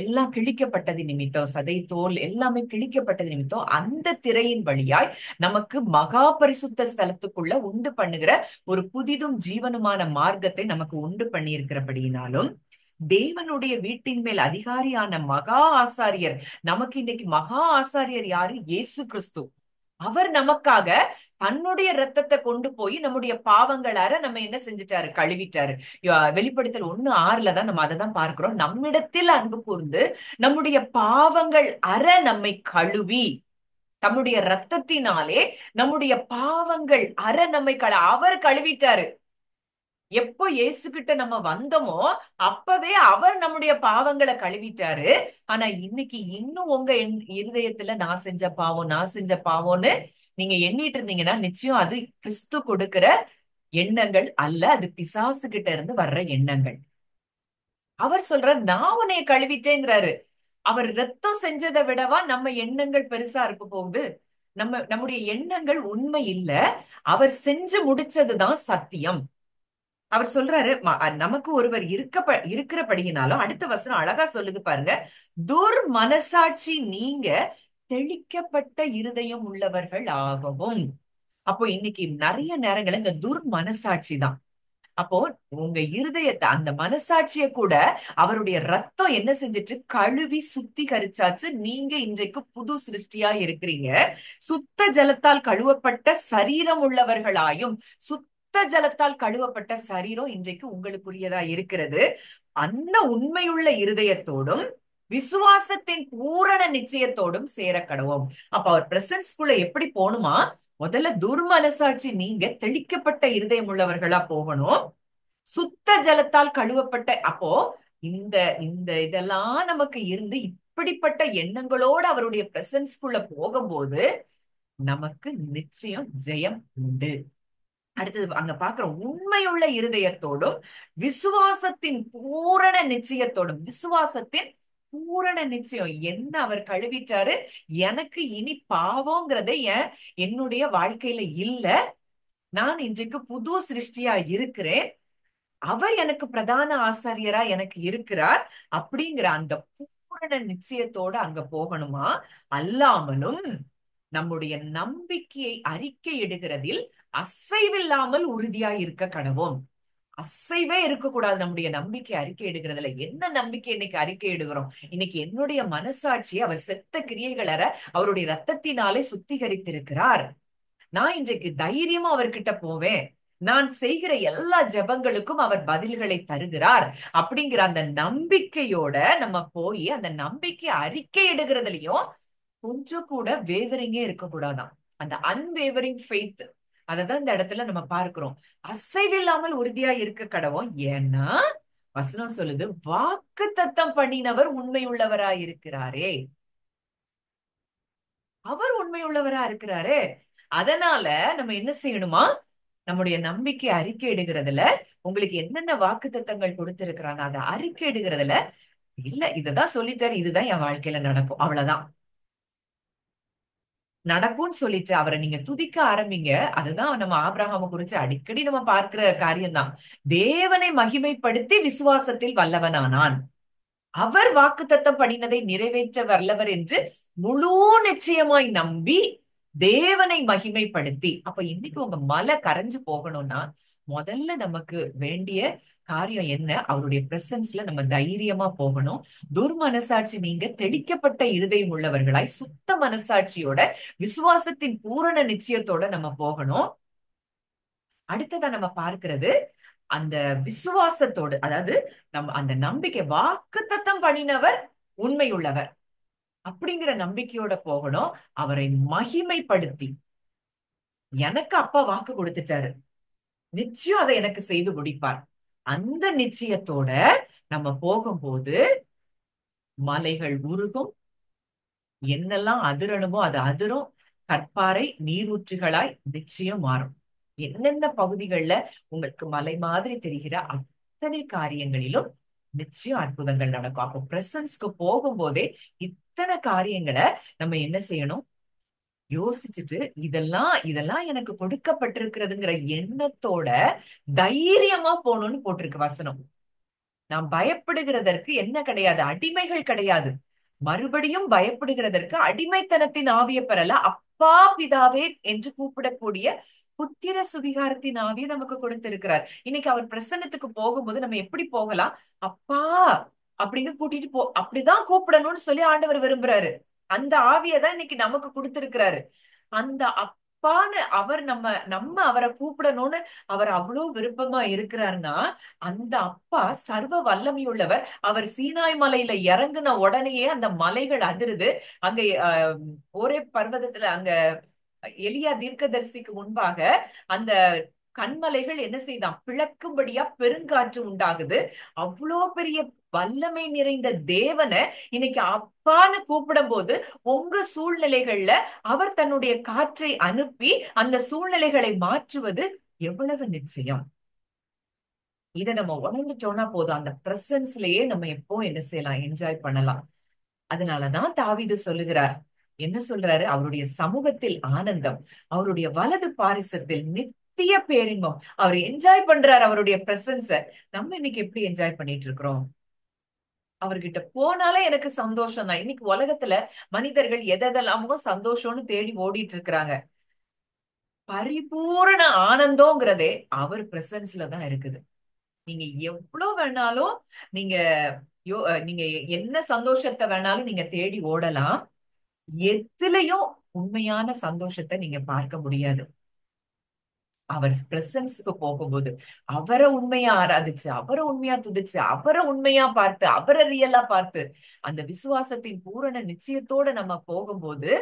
எல்லாம் கிழிக்கப்பட்டது நிமித்தம், சதை தோல் எல்லாமே கிழிக்கப்பட்டது நிமித்தம் அந்த திரையின் வழியாய் நமக்கு மகா பரிசுத்த ஸ்தலத்துக்குள்ள உண்டு பண்ணுகிற ஒரு புதிதும் ஜீவனுமான மார்க்கத்தை நமக்கு உண்டு பண்ணி இருக்கிறபடியினாலும், தேவனுடைய வீட்டின் மேல் அதிகாரியான மகா ஆசாரியர் நமக்கு இன்னைக்கு மகா ஆசாரியர் யாரு? இயேசு கிறிஸ்து. அவர் நமக்காக தன்னுடைய ரத்தத்தை கொண்டு போய் நம்முடைய பாவங்களார நம்ம என்ன செஞ்சிட்டாரு, கழுவிட்டாரு. வெளிப்படுத்தல் 1:6 தான் நம்ம அதை தான் பார்க்கிறோம். நம்மிடத்தில் அன்பு கூர்ந்து நம்முடைய பாவங்கள் அற நம்மை கழுவி, தம்முடைய ரத்தத்தினாலே நம்முடைய பாவங்கள் அற நம்மை அவர் கழுவிட்டாரு. எப்போ இயேசு கிட்ட நம்ம வந்தோமோ அப்பவே அவர் நம்முடைய பாவங்களை கழுவிட்டாரு. ஆனா இன்னைக்கு இன்னும் உங்க இருதயத்துல நான் செஞ்ச பாவம்னு நீங்க எண்ணிட்டு இருந்தீங்கன்னா நிச்சயம் அது கிறிஸ்து கொடுக்கிற எண்ணங்கள் அல்ல, அது பிசாசு கிட்ட இருந்து வர்ற எண்ணங்கள். அவர் சொல்றார், நான் உன்னைய கழுவிட்டேங்கிறாரு. அவர் ரத்தம் செஞ்சதை விடவா நம்ம எண்ணங்கள் பெருசா இருக்க போகுது? நம்முடைய எண்ணங்கள் உண்மை இல்ல, அவர் செஞ்சு முடிச்சதுதான் சத்தியம். அவர் சொல்றாரு, நமக்கு ஒருவர் இருக்கிறபடியினாலும், அடுத்த வசனம் அழகா சொல்லுது பாருங்க, துர்மனசாட்சி நீங்க தெளிக்கப்பட்ட இருதயம் உள்ளவர்கள் ஆகவும். அப்போ இன்னைக்கு நிறைய நேரங்கள் இந்த துர்மனசாட்சி தான். அப்போ உங்க இருதயத்தை, அந்த மனசாட்சிய கூட அவருடைய ரத்தம் என்ன செஞ்சுட்டு கழுவி சுத்திகரிச்சாச்சு. நீங்க இன்றைக்கு புது சிருஷ்டியா இருக்கிறீங்க. சுத்த ஜலத்தால் கழுவப்பட்ட சரீரம் உள்ளவர்களாயும், சுத்த ஜலத்தால் கழுவப்பட்ட சரீரம் இன்றைக்கு உங்களுக்குரியதா இருக்கிறது. அந்த உண்மையுள்ள இருதயத்தோடும் விசுவாசத்தின் பூரண நிச்சயத்தோடும் சேர கடவோம். அப்ப அவர் பிரசன்ஸ்குள்ள எப்படி போகணுமா? முதல்ல துர்மனசாட்சி நீங்க தெளிக்கப்பட்ட இருதயம் உள்ளவர்களா போகணும். சுத்த ஜலத்தால் கழுவப்பட்ட, அப்போ இந்த இந்த இதெல்லாம் நமக்கு இருந்து இப்படிப்பட்ட எண்ணங்களோடு அவருடைய பிரசன்ஸ்குள்ள போகும்போது நமக்கு நிச்சயம் ஜெயம் உண்டு. அடுத்தது அங்க பாக்குறோம், உண்மையுள்ள இருதயத்தோடும் விசுவாசத்தின் பூரண நிச்சயத்தோடும். விசுவாசத்தின் பூரண நிச்சயம் என்ன? அவர் கழுவிட்டாரு, எனக்கு இனி பாவங்கிறதே என்னுடைய வாழ்க்கையில இல்ல. நான் இன்றைக்கு புது சிருஷ்டியா இருக்கிறேன். அவர் எனக்கு பிரதான ஆசாரியரா எனக்கு இருக்கிறார். அப்படிங்கிற அந்த பூரண நிச்சயத்தோட அங்க போகணுமா? அல்லாமலும் நம்முடைய நம்பிக்கையை அறிக்கையிடுகிறதில் அசைவில்லாமல் உறுதியாய் இருக்க கடவோம். அசைவே இருக்கக்கூடாது நம்முடைய நம்பிக்கை அறிக்கை இடுகிறதுல. என்ன நம்பிக்கை இன்னைக்கு அறிக்கை இடுகிறோம்? இன்னைக்கு என்னுடைய மனசாட்சியை அவர் செத்த கிரியைகள அவருடைய ரத்தத்தினாலே சுத்திகரித்திருக்கிறார். நான் இன்றைக்கு தைரியமா அவர்கிட்ட போவேன். நான் செய்கிற எல்லா ஜெபங்களுக்கும் அவர் பதில்களை தருகிறார். அப்படிங்கிற அந்த நம்பிக்கையோட நம்ம போய் அந்த நம்பிக்கை அறிக்கை இடுகிறதுலயும் கொஞ்சம் கூட வேவரிங்கே இருக்கக்கூடாதான். அந்த அன்வேவரிங் ஃபெய்த், அததான் இந்த இடத்துல நம்ம பார்க்கிறோம். அசைவில்லாமல் உறுதியா இருக்க கடவோம். ஏன்னா வசனம் சொல்லுது, வாக்கு தத்தம் பண்ணினவர் உண்மை உள்ளவரா இருக்கிறாரே. அவர் உண்மை உள்ளவரா இருக்கிறாரே. அதனால நம்ம என்ன செய்யணுமா? நம்முடைய நம்பிக்கை அறிக்கை இடுகிறதுல, உங்களுக்கு என்னென்ன வாக்கு தத்தங்கள் கொடுத்திருக்கிறாங்க அதை அறிக்கை இடுகிறதுல, இல்ல இததான் சொல்லிட்டாரு, இதுதான் என் வாழ்க்கையில நடக்கும், அவ்வளவுதான் நடக்கும்னு சொல்லிட்டு அவரை நீங்க துதிக்க ஆரம்பிங்க. அதுதான் நம்ம ஆபிரகாமை குறிச்சு அடிக்கடி நம்ம பார்க்கிற காரியம்தான். தேவனை மகிமைப்படுத்தி விசுவாசத்தில் வல்லவனானான். அவர் வாக்குத்தத்தம் பண்ணினதை நிறைவேற்ற வல்லவர் என்று முழு நிச்சயமாய் நம்பி தேவனை மகிமைப்படுத்தி. அப்ப இன்னைக்கு உங்க மலை கரைஞ்சு போகணும்னா முதல்ல நமக்கு வேண்டிய காரியம் என்ன? அவருடைய பிரசன்ஸ்ல நம்ம தைரியமா போகணும். துர்மனசாட்சி நீங்க தெளிக்கப்பட்ட இருதயம் உள்ளவர்களாய் சுத்த மனசாட்சியோட விசுவாசத்தின் பூரண நிச்சயத்தோட நம்ம போகணும். அடுத்ததா நம்ம பார்க்கிறது அந்த விசுவாசத்தோடு, அதாவது நம்ம அந்த நம்பிக்கை, வாக்குத்தத்தம் பண்ணினவர் உண்மை உள்ளவர் அப்படிங்கிற நம்பிக்கையோட போகணும். அவரை மகிமைப்படுத்தி, எனக்கு அப்பா வாக்கு கொடுத்துட்டாரு, நிச்சயம் அதை எனக்கு செய்து முடிப்பார். அந்த நிச்சயத்தோட நம்ம போகும்போது மலைகள் உருகும், என்னெல்லாம் அதிரணுமோ அது அதிரும், கற்பாறை நீரூற்றுகளாய் நிச்சயம் மாறும். என்னென்ன பகுதிகள்ல உங்களுக்கு மலை மாதிரி தெரிகிற அத்தனை காரியங்களிலும் நிச்சயம் அற்புதங்கள் நடக்கும். அப்போ பிரசன்ஸ்க்கு போகும்போதே இத்தனை காரியங்களை நம்ம என்ன செய்யணும்? யோசிச்சுட்டு இதெல்லாம் இதெல்லாம் எனக்கு கொடுக்கப்பட்டிருக்கிறதுங்கிற எண்ணத்தோட தைரியமா போகணும்னு போட்டிருக்கு வசனம். நாம் பயப்படுகிறதற்கு என்ன கிடையாது? அடிமைகள் கிடையாது. மறுபடியும் பயப்படுகிறதற்கு அடிமைத்தனத்தின் ஆவிய பெறல, அப்பா பிதாவே என்று கூப்பிடக்கூடிய புத்திர சுவிகாரத்தின் ஆவியை நமக்கு கொடுத்திருக்கிறார். இன்னைக்கு அவர் பிரசன்னத்துக்கு போகும்போது நம்ம எப்படி போகலாம்? அப்பா அப்படின்னு கூட்டிட்டு அப்படிதான் கூப்பிடணும்னு சொல்லி ஆண்டவர் விரும்புறாரு. அந்த ஆவியதான் இன்னைக்கு நமக்கு கொடுத்திருக்கிறாரு. அந்த அப்பான்னு அவர் நம்ம நம்ம அவரை கூப்பிடணும்னு அவர் அவ்வளவு விருப்பமா இருக்கிறாருன்னா, அந்த அப்பா சர்வ வல்லமையுள்ளவர். அவர் சீனாய் மலையில இறங்குன உடனேயே அந்த மலைகள் அதிருது. அங்க ஒரே பர்வதத்துல அங்க எலியா தீர்க்கதரிசிக்கு முன்பாக அந்த கண்மலைகள் என்ன செய்தான்? பிளக்கும்படியா பெருங்காற்று உண்டாகுது. அவ்வளோ பெரிய வல்லமை நிறைந்த தேவனை இன்னைக்கு அப்பான்னு கூப்பிடும் போது உங்க சூழ்நிலைகள்ல அவர் தன்னுடைய காற்றை அனுப்பி அந்த சூழ்நிலைகளை மாற்றுவது எவ்வளவு நிச்சயம். இதை நம்ம உணர்ந்துட்டோம்னா போதும், அந்த பிரசன்ஸ்லயே நம்ம எப்போ என்ன செய்யலாம்? என்ஜாய் பண்ணலாம். அதனாலதான் தாவீது சொல்லுகிறார், என்ன சொல்றாரு? அவருடைய சமூகத்தில் ஆனந்தம், அவருடைய வலது பாரிசத்தில் நித்திய பேரின்பம். அவர் என்ஜாய் பண்றாரு அவருடைய பிரசன்ஸ. நம்ம இன்னைக்கு எப்படி என்ஜாய் பண்ணிட்டு இருக்கிறோம்? அவர்கிட்ட போனாலே எனக்கு சந்தோஷம் தான். இன்னைக்கு உலகத்துல மனிதர்கள் எதெல்லாமோ சந்தோஷம்னு தேடி ஓடிட்டு இருக்கிறாங்க. பரிபூரண ஆனந்தம்ங்கிறதே அவர் பிரசன்ஸ்ல தான் இருக்குது. நீங்க எவ்வளவு வேணாலும் நீங்க நீங்க என்ன சந்தோஷத்தை வேணாலும் நீங்க தேடி ஓடலாம். எதுலயும் உண்மையான சந்தோஷத்தை நீங்க பார்க்க முடியாது. அவர் பிரசன்ஸ்க்கு போகும்போது அவரை உண்மையா ஆராதிச்சு, அவரை உண்மையா துதிச்சு, அவரை உண்மையா பார்த்து, அவரை ரியலா பார்த்து, அந்த விசுவாசத்தின் பூரண நிச்சயத்தோட நம்ம போகும்போது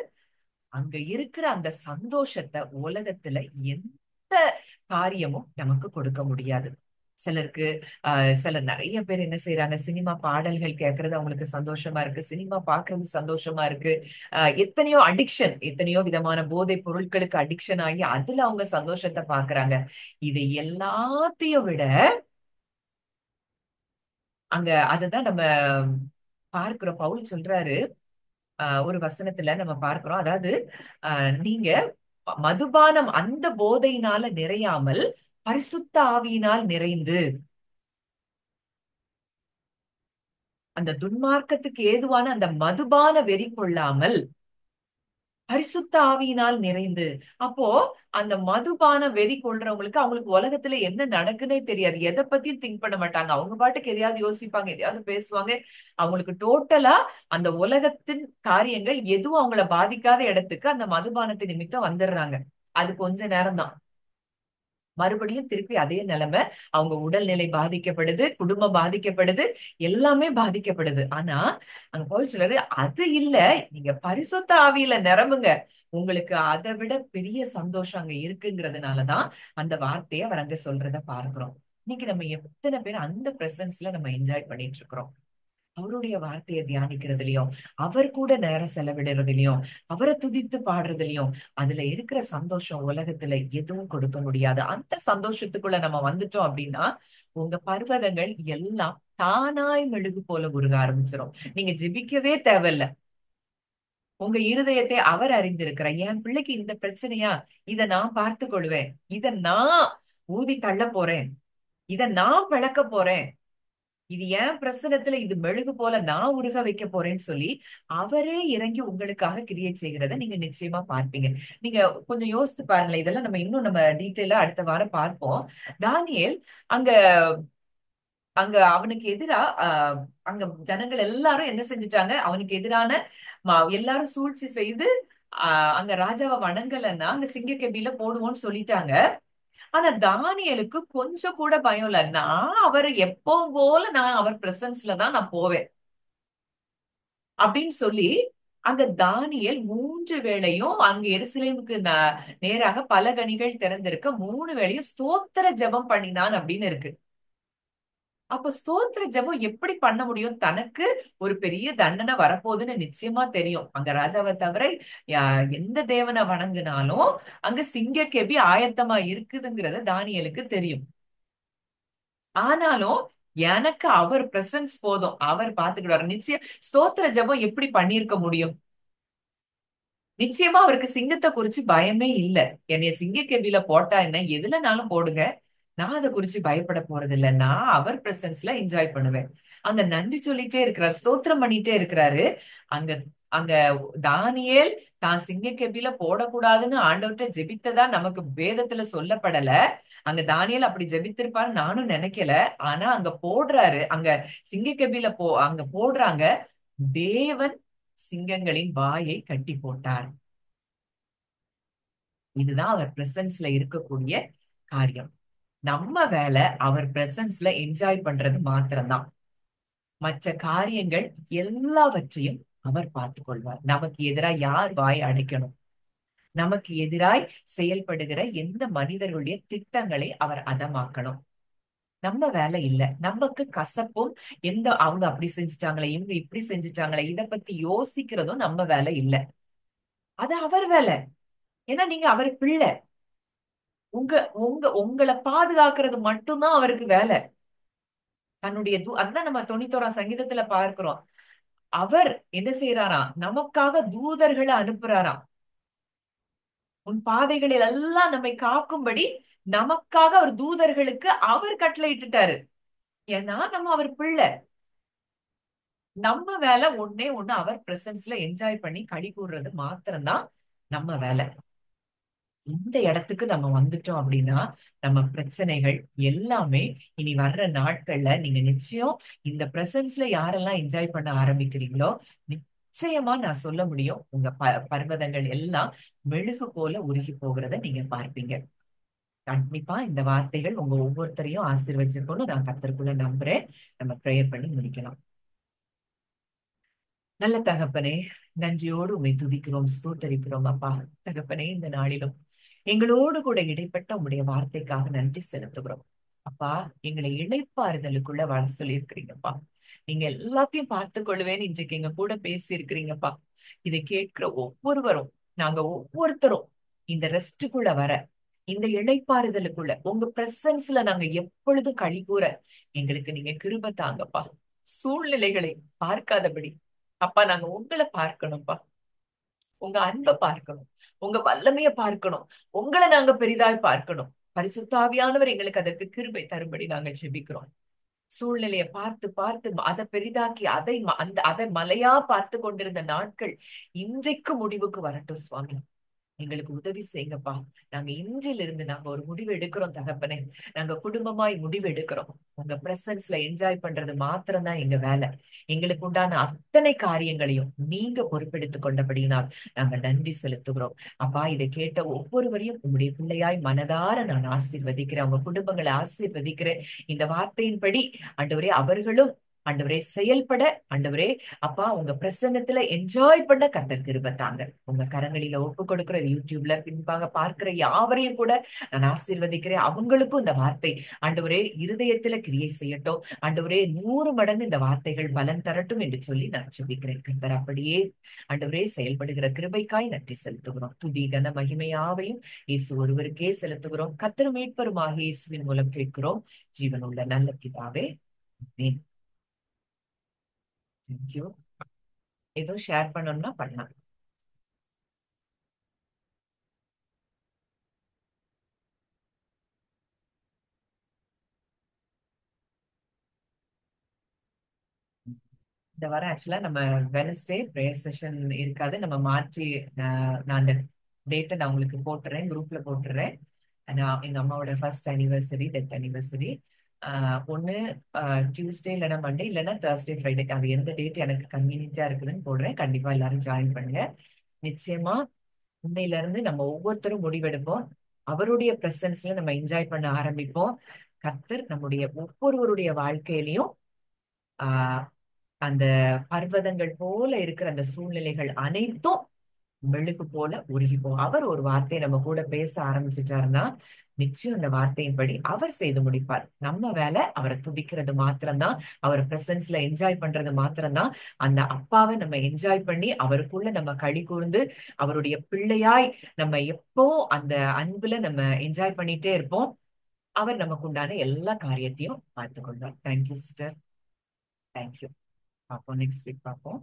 அங்க இருக்கிற அந்த சந்தோஷத்தை உலகத்துல எந்த காரியமும் நமக்கு கொடுக்க முடியாது. சிலருக்கு சில நிறைய பேர் என்ன செய்யறாங்க, சினிமா பாடல்கள் கேட்கறது அவங்களுக்கு சந்தோஷமா இருக்கு, சினிமா பாக்குறது சந்தோஷமா இருக்கு. எத்தனையோ அடிக்ஷன், எத்தனையோ விதமான போதை பொருட்களுக்கு அடிக்ஷன் ஆகி அதுல அவங்க சந்தோஷத்தை பாக்குறாங்க. இது எல்லாத்தையும் விட அங்க அதுதான் நம்ம பார்க்கிறோம். பவுல் சொல்றாரு, ஒரு வசனத்துல நம்ம பார்க்கிறோம், அதாவது நீங்க மதுபானம் அந்த போதையினால நிறையாமல் பரிசுத்த ஆவியினால் நிறைந்து, அந்த துன்மார்க்கத்துக்கு ஏதுவான அந்த மதுபான வெறி கொள்ளாமல் பரிசுத்த ஆவியினால் நிறைந்து. அப்போ அந்த மதுபான வெறி கொள்றவங்களுக்கு அவங்களுக்கு உலகத்துல என்ன நடக்குன்னே தெரியாது. எதை பத்தியும் திங்க் பண்ண மாட்டாங்க. அவங்க பாட்டுக்கு எதையாவது யோசிப்பாங்க, எதையாவது பேசுவாங்க. அவங்களுக்கு டோட்டலா அந்த உலகத்தின் காரியங்கள் எதுவும் அவங்கள பாதிக்காத இடத்துக்கு அந்த மதுபானத்து நிமித்தம் வந்துடுறாங்க. அது கொஞ்ச நேரம் தான். மறுபடியும் திருப்பி அதே நிலைமை. அவங்க உடல்நிலை பாதிக்கப்படுது, குடும்பம் பாதிக்கப்படுது, எல்லாமே பாதிக்கப்படுது. ஆனா அங்க போய் சொல்றாரு, அது இல்ல, நீங்க பரிசுத்த ஆவியில நிரம்புங்க, உங்களுக்கு அதை விட பெரிய சந்தோஷம் அங்க இருக்குங்கிறதுனாலதான் அந்த வார்த்தையை அவர் அங்க சொல்றத பார்க்கிறோம். இன்னைக்கு நம்ம எத்தனை பேர் அந்த பிரசன்ஸ்ல நம்ம என்ஜாய் பண்ணிட்டு இருக்கிறோம்? அவருடைய வார்த்தையை தியானிக்கிறதுலயும், அவர் கூட நேரம் செலவிடுறதுலயும், அவரை துதித்து பாடுறதுலயும் அதுல இருக்கிற சந்தோஷம் உலகத்துல எதுவும் கொடுக்க முடியாது. அந்த சந்தோஷத்துக்குள்ள நம்ம வந்துட்டோம் அப்படின்னா உங்க பர்வதங்கள் எல்லாம் தானாய் மெழுகு போல உருக ஆரம்பிச்சிடும். நீங்க ஜெபிக்கவே தேவையில்ல. உங்க இருதயத்தை அவர் அறிந்திருக்கிறார். என் பிள்ளைக்கு இந்த பிரச்சனையா, இத நான் பார்த்து கொள்வேன், இத நான் ஊதி தள்ள போறேன், இத நான் விளக்க போறேன், இது ஏன் பிரசனத்துல இது மெழுகு போல நான் உருக வைக்க போறேன்னு சொல்லி அவரே இறங்கி உங்களுக்காக கிரியேட் செய்கிறத நீங்க நிச்சயமா பார்ப்பீங்க. நீங்க கொஞ்சம் யோசித்து பாருங்களேன். இதெல்லாம் நம்ம இன்னும் நம்ம டீட்டெயிலா அடுத்த வாரம் பார்ப்போம். தானியேல் அங்க அங்க அவனுக்கு எதிரா அங்க ஜனங்கள் எல்லாரும் என்ன செஞ்சுட்டாங்க, அவனுக்கு எதிரான எல்லாரும் சூழ்ச்சி செய்து அங்க ராஜாவை வணங்கலன்னா அங்க சிங்கக்கெபியில போடுவோம்னு சொல்லிட்டாங்க. ஆனா தானியேலுக்கு கொஞ்சம் கூட பயம் இல்ல. நான் அவர் எப்பவும் போல நான் அவர் பிரசன்ஸ்ல தான் நான் போவேன் அப்படின்னு சொல்லி அங்க தானியேல் 3 வேளையும் அங்க எருசலேமுக்கு நேராக பலகணிகள் திறந்திருக்க 3 வேளையும் ஸ்தோத்திர ஜெபம் பண்ணினான் அப்படின்னு இருக்கு. அப்ப ஸ்தோத்திர ஜெபம் எப்படி பண்ண முடியும்? தனக்கு ஒரு பெரிய தண்டனை வரப்போகுதுன்னு நிச்சயமா தெரியும். அங்க ராஜாவை தவிர எந்த தேவனை வணங்குனாலும் அங்க சிங்கக்கெபி ஆயத்தமா இருக்குதுங்கிறத தானியேலுக்கு தெரியும். ஆனாலும் எனக்கு அவர் பிரசன்ஸ் போதும், அவர் பாத்துக்கிடுவார். நிச்சயம் ஸ்தோத்திர ஜெபம் எப்படி பண்ணிருக்க முடியும்? நிச்சயமா அவருக்கு சிங்கத்தை குறிச்சு பயமே இல்ல. என்னைய சிங்கக்கெபியில போட்டா என்ன, எதுலனாலும் போடுங்க, நான் அதை குறிச்சு பயப்பட போறது இல்ல. நான் அவர் பிரசன்ஸ்ல என்ஜாய் பண்ணுவேன். அங்க நன்றி சொல்லிட்டே இருக்கிறார், ஸ்தோத்திரம் பண்ணிட்டே இருக்கிறாரு. அங்க அங்க தானியேல் தான் சிங்கக்கெபியில போடக்கூடாதுன்னு ஆண்டவர்கிட்ட ஜெபித்ததா நமக்கு வேதத்துல சொல்லப்படல. அங்க தானியேல் அப்படி ஜெபித்திருப்பாரு நானும் நினைக்கல. ஆனா அங்க போடுறாரு, அங்க சிங்கக்கெபியில அங்க போடுறாங்க. தேவன் சிங்கங்களின் வாயை கட்டி போட்டார். இதுதான் அவர் பிரசன்ஸ்ல இருக்கக்கூடிய காரியம். நம்ம வேலை அவர் பிரசன்ஸ்ல என்ஜாய் பண்றது மாத்திரம்தான். மற்ற காரியங்கள் எல்லாவற்றையும் அவர் பார்த்து கொள்வார். நமக்கு எதிராக யார் வாய் அடைக்கணும், நமக்கு எதிராய் செயல்படுகிற எந்த மனிதர்களுடைய திட்டங்களை அவர் அதமாக்கணும், நம்ம வேலை இல்ல. நமக்கு கசப்பும் அவங்க அப்படி செஞ்சுட்டாங்களே, இவங்க இப்படி செஞ்சுட்டாங்களே, இத பத்தி யோசிக்கிறதும் நம்ம வேலை இல்ல. அது அவர் வேலை. ஏன்னா நீங்க அவர் பிள்ளை. உங்க உங்க உங்களை பாதுகாக்கிறது மட்டும்தான் அவருக்கு வேலை. தன்னுடைய அதுதான் நம்ம 91ஆம் சங்கீதத்துல பார்க்கிறோம். அவர் என்ன செய்யறாராம், நமக்காக தூதர்களை அனுப்புறாராம். உன் பாதைகளில் எல்லாம் நம்மை காக்கும்படி நமக்காக அவர் தூதர்களுக்கு அவர் கட்டளை இட்டுட்டாரு. ஏன்னா நம்ம அவர் பிள்ளை. நம்ம வேலை ஒண்ணே ஒண்ணு, அவர் பிரசன்ஸ்ல என்ஜாய் பண்ணி களி கூறுறது மாத்திரம்தான் நம்ம வேலை. இந்த இடத்துக்கு நம்ம வந்துட்டோம் அப்படின்னா நம்ம பிரச்சனைகள் எல்லாமே இனி வர்ற நாட்கள்ல நீங்க நிச்சயம் இந்த பிரசன்ஸ்ல யாரெல்லாம் என்ஜாய் பண்ண ஆரம்பிக்கிறீங்களோ நிச்சயமா நான் சொல்ல முடியும், உங்க பர்வதங்கள் எல்லாம் மெழுகு போல உருகி போகிறத நீங்க பார்ப்பீங்க. கண்டிப்பா இந்த வார்த்தைகள் உங்க ஒவ்வொருத்தரையும் ஆசீர்வச்சிருக்கோம்னு நான் கர்த்தருக்குள்ள நம்புறேன். நம்ம ப்ரேயர் பண்ணி முடிக்கலாம். நல்ல தகப்பனே, நன்றியோடு உம்மை துதிக்கிறோம், ஸ்தோத்தரிக்கிறோம் அப்பா. தகப்பனே, இந்த நாளிலும் எங்களோடு கூட இடைப்பட்ட உம்முடைய வார்த்தைக்காக நன்றி செலுத்துகிறோம் அப்பா. எங்களை இளைப்பாறுதலுக்குள்ள வர சொல்லி இருக்கிறீங்கப்பா. நீங்க எல்லாத்தையும் பார்த்து கொள்வேன்னு இன்றைக்கு எங்க கூட பேசி இருக்கிறீங்கப்பா. இதை கேட்கிற ஒவ்வொருவரும், நாங்க ஒவ்வொருத்தரும் இந்த ரெஸ்டுக்குள்ள வர, இந்த இளைப்பாறுதலுக்குள்ள உங்க பிரசன்ஸ்ல நாங்க எப்பொழுதும் களி கூற எங்களுக்கு நீங்க கிருபை தாங்கப்பா. சூழ்நிலைகளை பார்க்காதபடி அப்பா நாங்க உங்களை பார்க்கணும்ப்பா. உங்க அன்பை பார்க்கணும், உங்க வல்லமைய பார்க்கணும், உங்களை நாங்க பெரிதாய் பார்க்கணும். பரிசுத்த ஆவியானவர் எங்களுக்கு அதற்கு கிருபை தரும்படி நாங்கள் ஜெபிக்கிறோம். சூழ்நிலையை பார்த்து பார்த்து அதை பெரிதாக்கி அதை மலையா பார்த்து கொண்டிருந்த நாட்கள் இன்றைக்கு முடிவுக்கு வரட்டும் சுவாமி. எங்களுக்கு உதவி செய்யுங்கப்பா. நாங்க இன்றிலிருந்து நாங்க ஒரு முடிவு எடுக்கிறோம் தகப்பனே. நாங்க குடும்பமாய் முடிவு எடுக்கிறோம். உங்க பிரசன்ஸ்ல என்ஜாய் பண்றது மாத்திரம்தான் எங்க வேலை. எங்களுக்கு உண்டான அத்தனை காரியங்களையும் நீங்க பொறுப்பெடுத்துக் கொண்டபடியினால் நாங்க நன்றி செலுத்துகிறோம் அப்பா. இதை கேட்ட ஒவ்வொருவரையும் உங்களுடைய பிள்ளையாய் மனதார நான் ஆசீர்வதிக்கிறேன். அவங்க குடும்பங்களை ஆசீர்வதிக்கிறேன். இந்த வார்த்தையின்படி ஆண்டவரே அவர்களும் ஆண்டவரே செயல்பட, ஆண்டவரே அப்பா உங்க பிரசன்னத்துல என்ஜாய் பண்ண கர்த்தர் கிருபை தாங்க. உங்க கரங்களில ஒப்பு கொடுக்கிற யூடியூப்ல பின்பாக பார்க்கிற யாவரையும் கூட நான் ஆசீர்வதிக்கிறேன். அவங்களுக்கும் இந்த வார்த்தை ஆண்டவரே இருதயத்துல கிரியை செய்யட்டும். ஆண்டவரே 100 மடங்கு இந்த வார்த்தைகள் பலன் தரட்டும் என்று சொல்லி நான் ஜெபிக்கிறேன். கர்த்தர் அப்படியே ஆண்டவரே செயல்படுகிற கிருபைக்காய் நன்றி செலுத்துகிறோம். துதி கன மகிமையாவையும் இயேசு ஒருவருக்கே செலுத்துகிறோம். கர்த்தர் மீட்பருமாக இயேசுவின் மூலம் கேட்கிறோம் ஜீவனுள்ள நல்ல பிதாவே. ஆமென். தேங்க்யூ. ஏதோ ஷேர் பண்ணணும்னா பண்ணலாம். இந்த வாரம் ஆக்சுவலா நம்ம வெனஸ்டே ப்ரேயர் செஷன் இருக்காது. நம்ம மாற்றி நான் அந்த டேட்டை நான் உங்களுக்கு போட்டுறேன், குரூப்ல போட்டுறேன். நான் எங்க அம்மாவோட ஃபர்ஸ்ட் அனிவர்சரி, டெத் அனிவர்சரி. ஒன்னு டியூஸ்டே இல்லைன்னா மண்டே இல்லைன்னா தேர்ஸ்டே ஃப்ரைடே, அது எந்த டேட் எனக்கு கன்வீனியன்டா இருக்குதுன்னு போடுறேன். கண்டிப்பா எல்லாரும் ஜாயின் பண்ணுங்க. நிச்சயமா உண்மையில இருந்து நம்ம ஒவ்வொருத்தரும் முடிவெடுப்போம். அவருடைய பிரசன்ஸ்ல நம்ம என்ஜாய் பண்ண ஆரம்பிப்போம். கர்த்தர் நம்முடைய ஒவ்வொருவருடைய வாழ்க்கையிலையும் ஆஹ் அந்த பர்வதங்கள் போல இருக்கிற அந்த சூழ்நிலைகள் அனைத்தும் மெழுகு போல உருகிப்போம். அவர் ஒரு வார்த்தையை நம்ம கூட பேச ஆரம்பிச்சிட்டாருன்னா நிச்சயம் அந்த வார்த்தையின்படி அவர் செய்து முடிப்பார். நம்ம வேலை அவரை துதிக்கிறது மாத்திரம்தான், அவர் பிரசன்ஸ்ல என்ஜாய் பண்றது மாத்திரம்தான். அந்த அப்பாவை நம்ம என்ஜாய் பண்ணி அவருக்குள்ள நம்ம களி கூர்ந்து அவருடைய பிள்ளையாய் நம்ம எப்போ அந்த அன்புல நம்ம என்ஜாய் பண்ணிட்டே இருப்போம். அவர் நமக்கு உண்டான எல்லா காரியத்தையும் பார்த்து கொள்வார். Thank you sister. தேங்க்யூ. பார்ப்போம், நெக்ஸ்ட் வீக் பார்ப்போம்.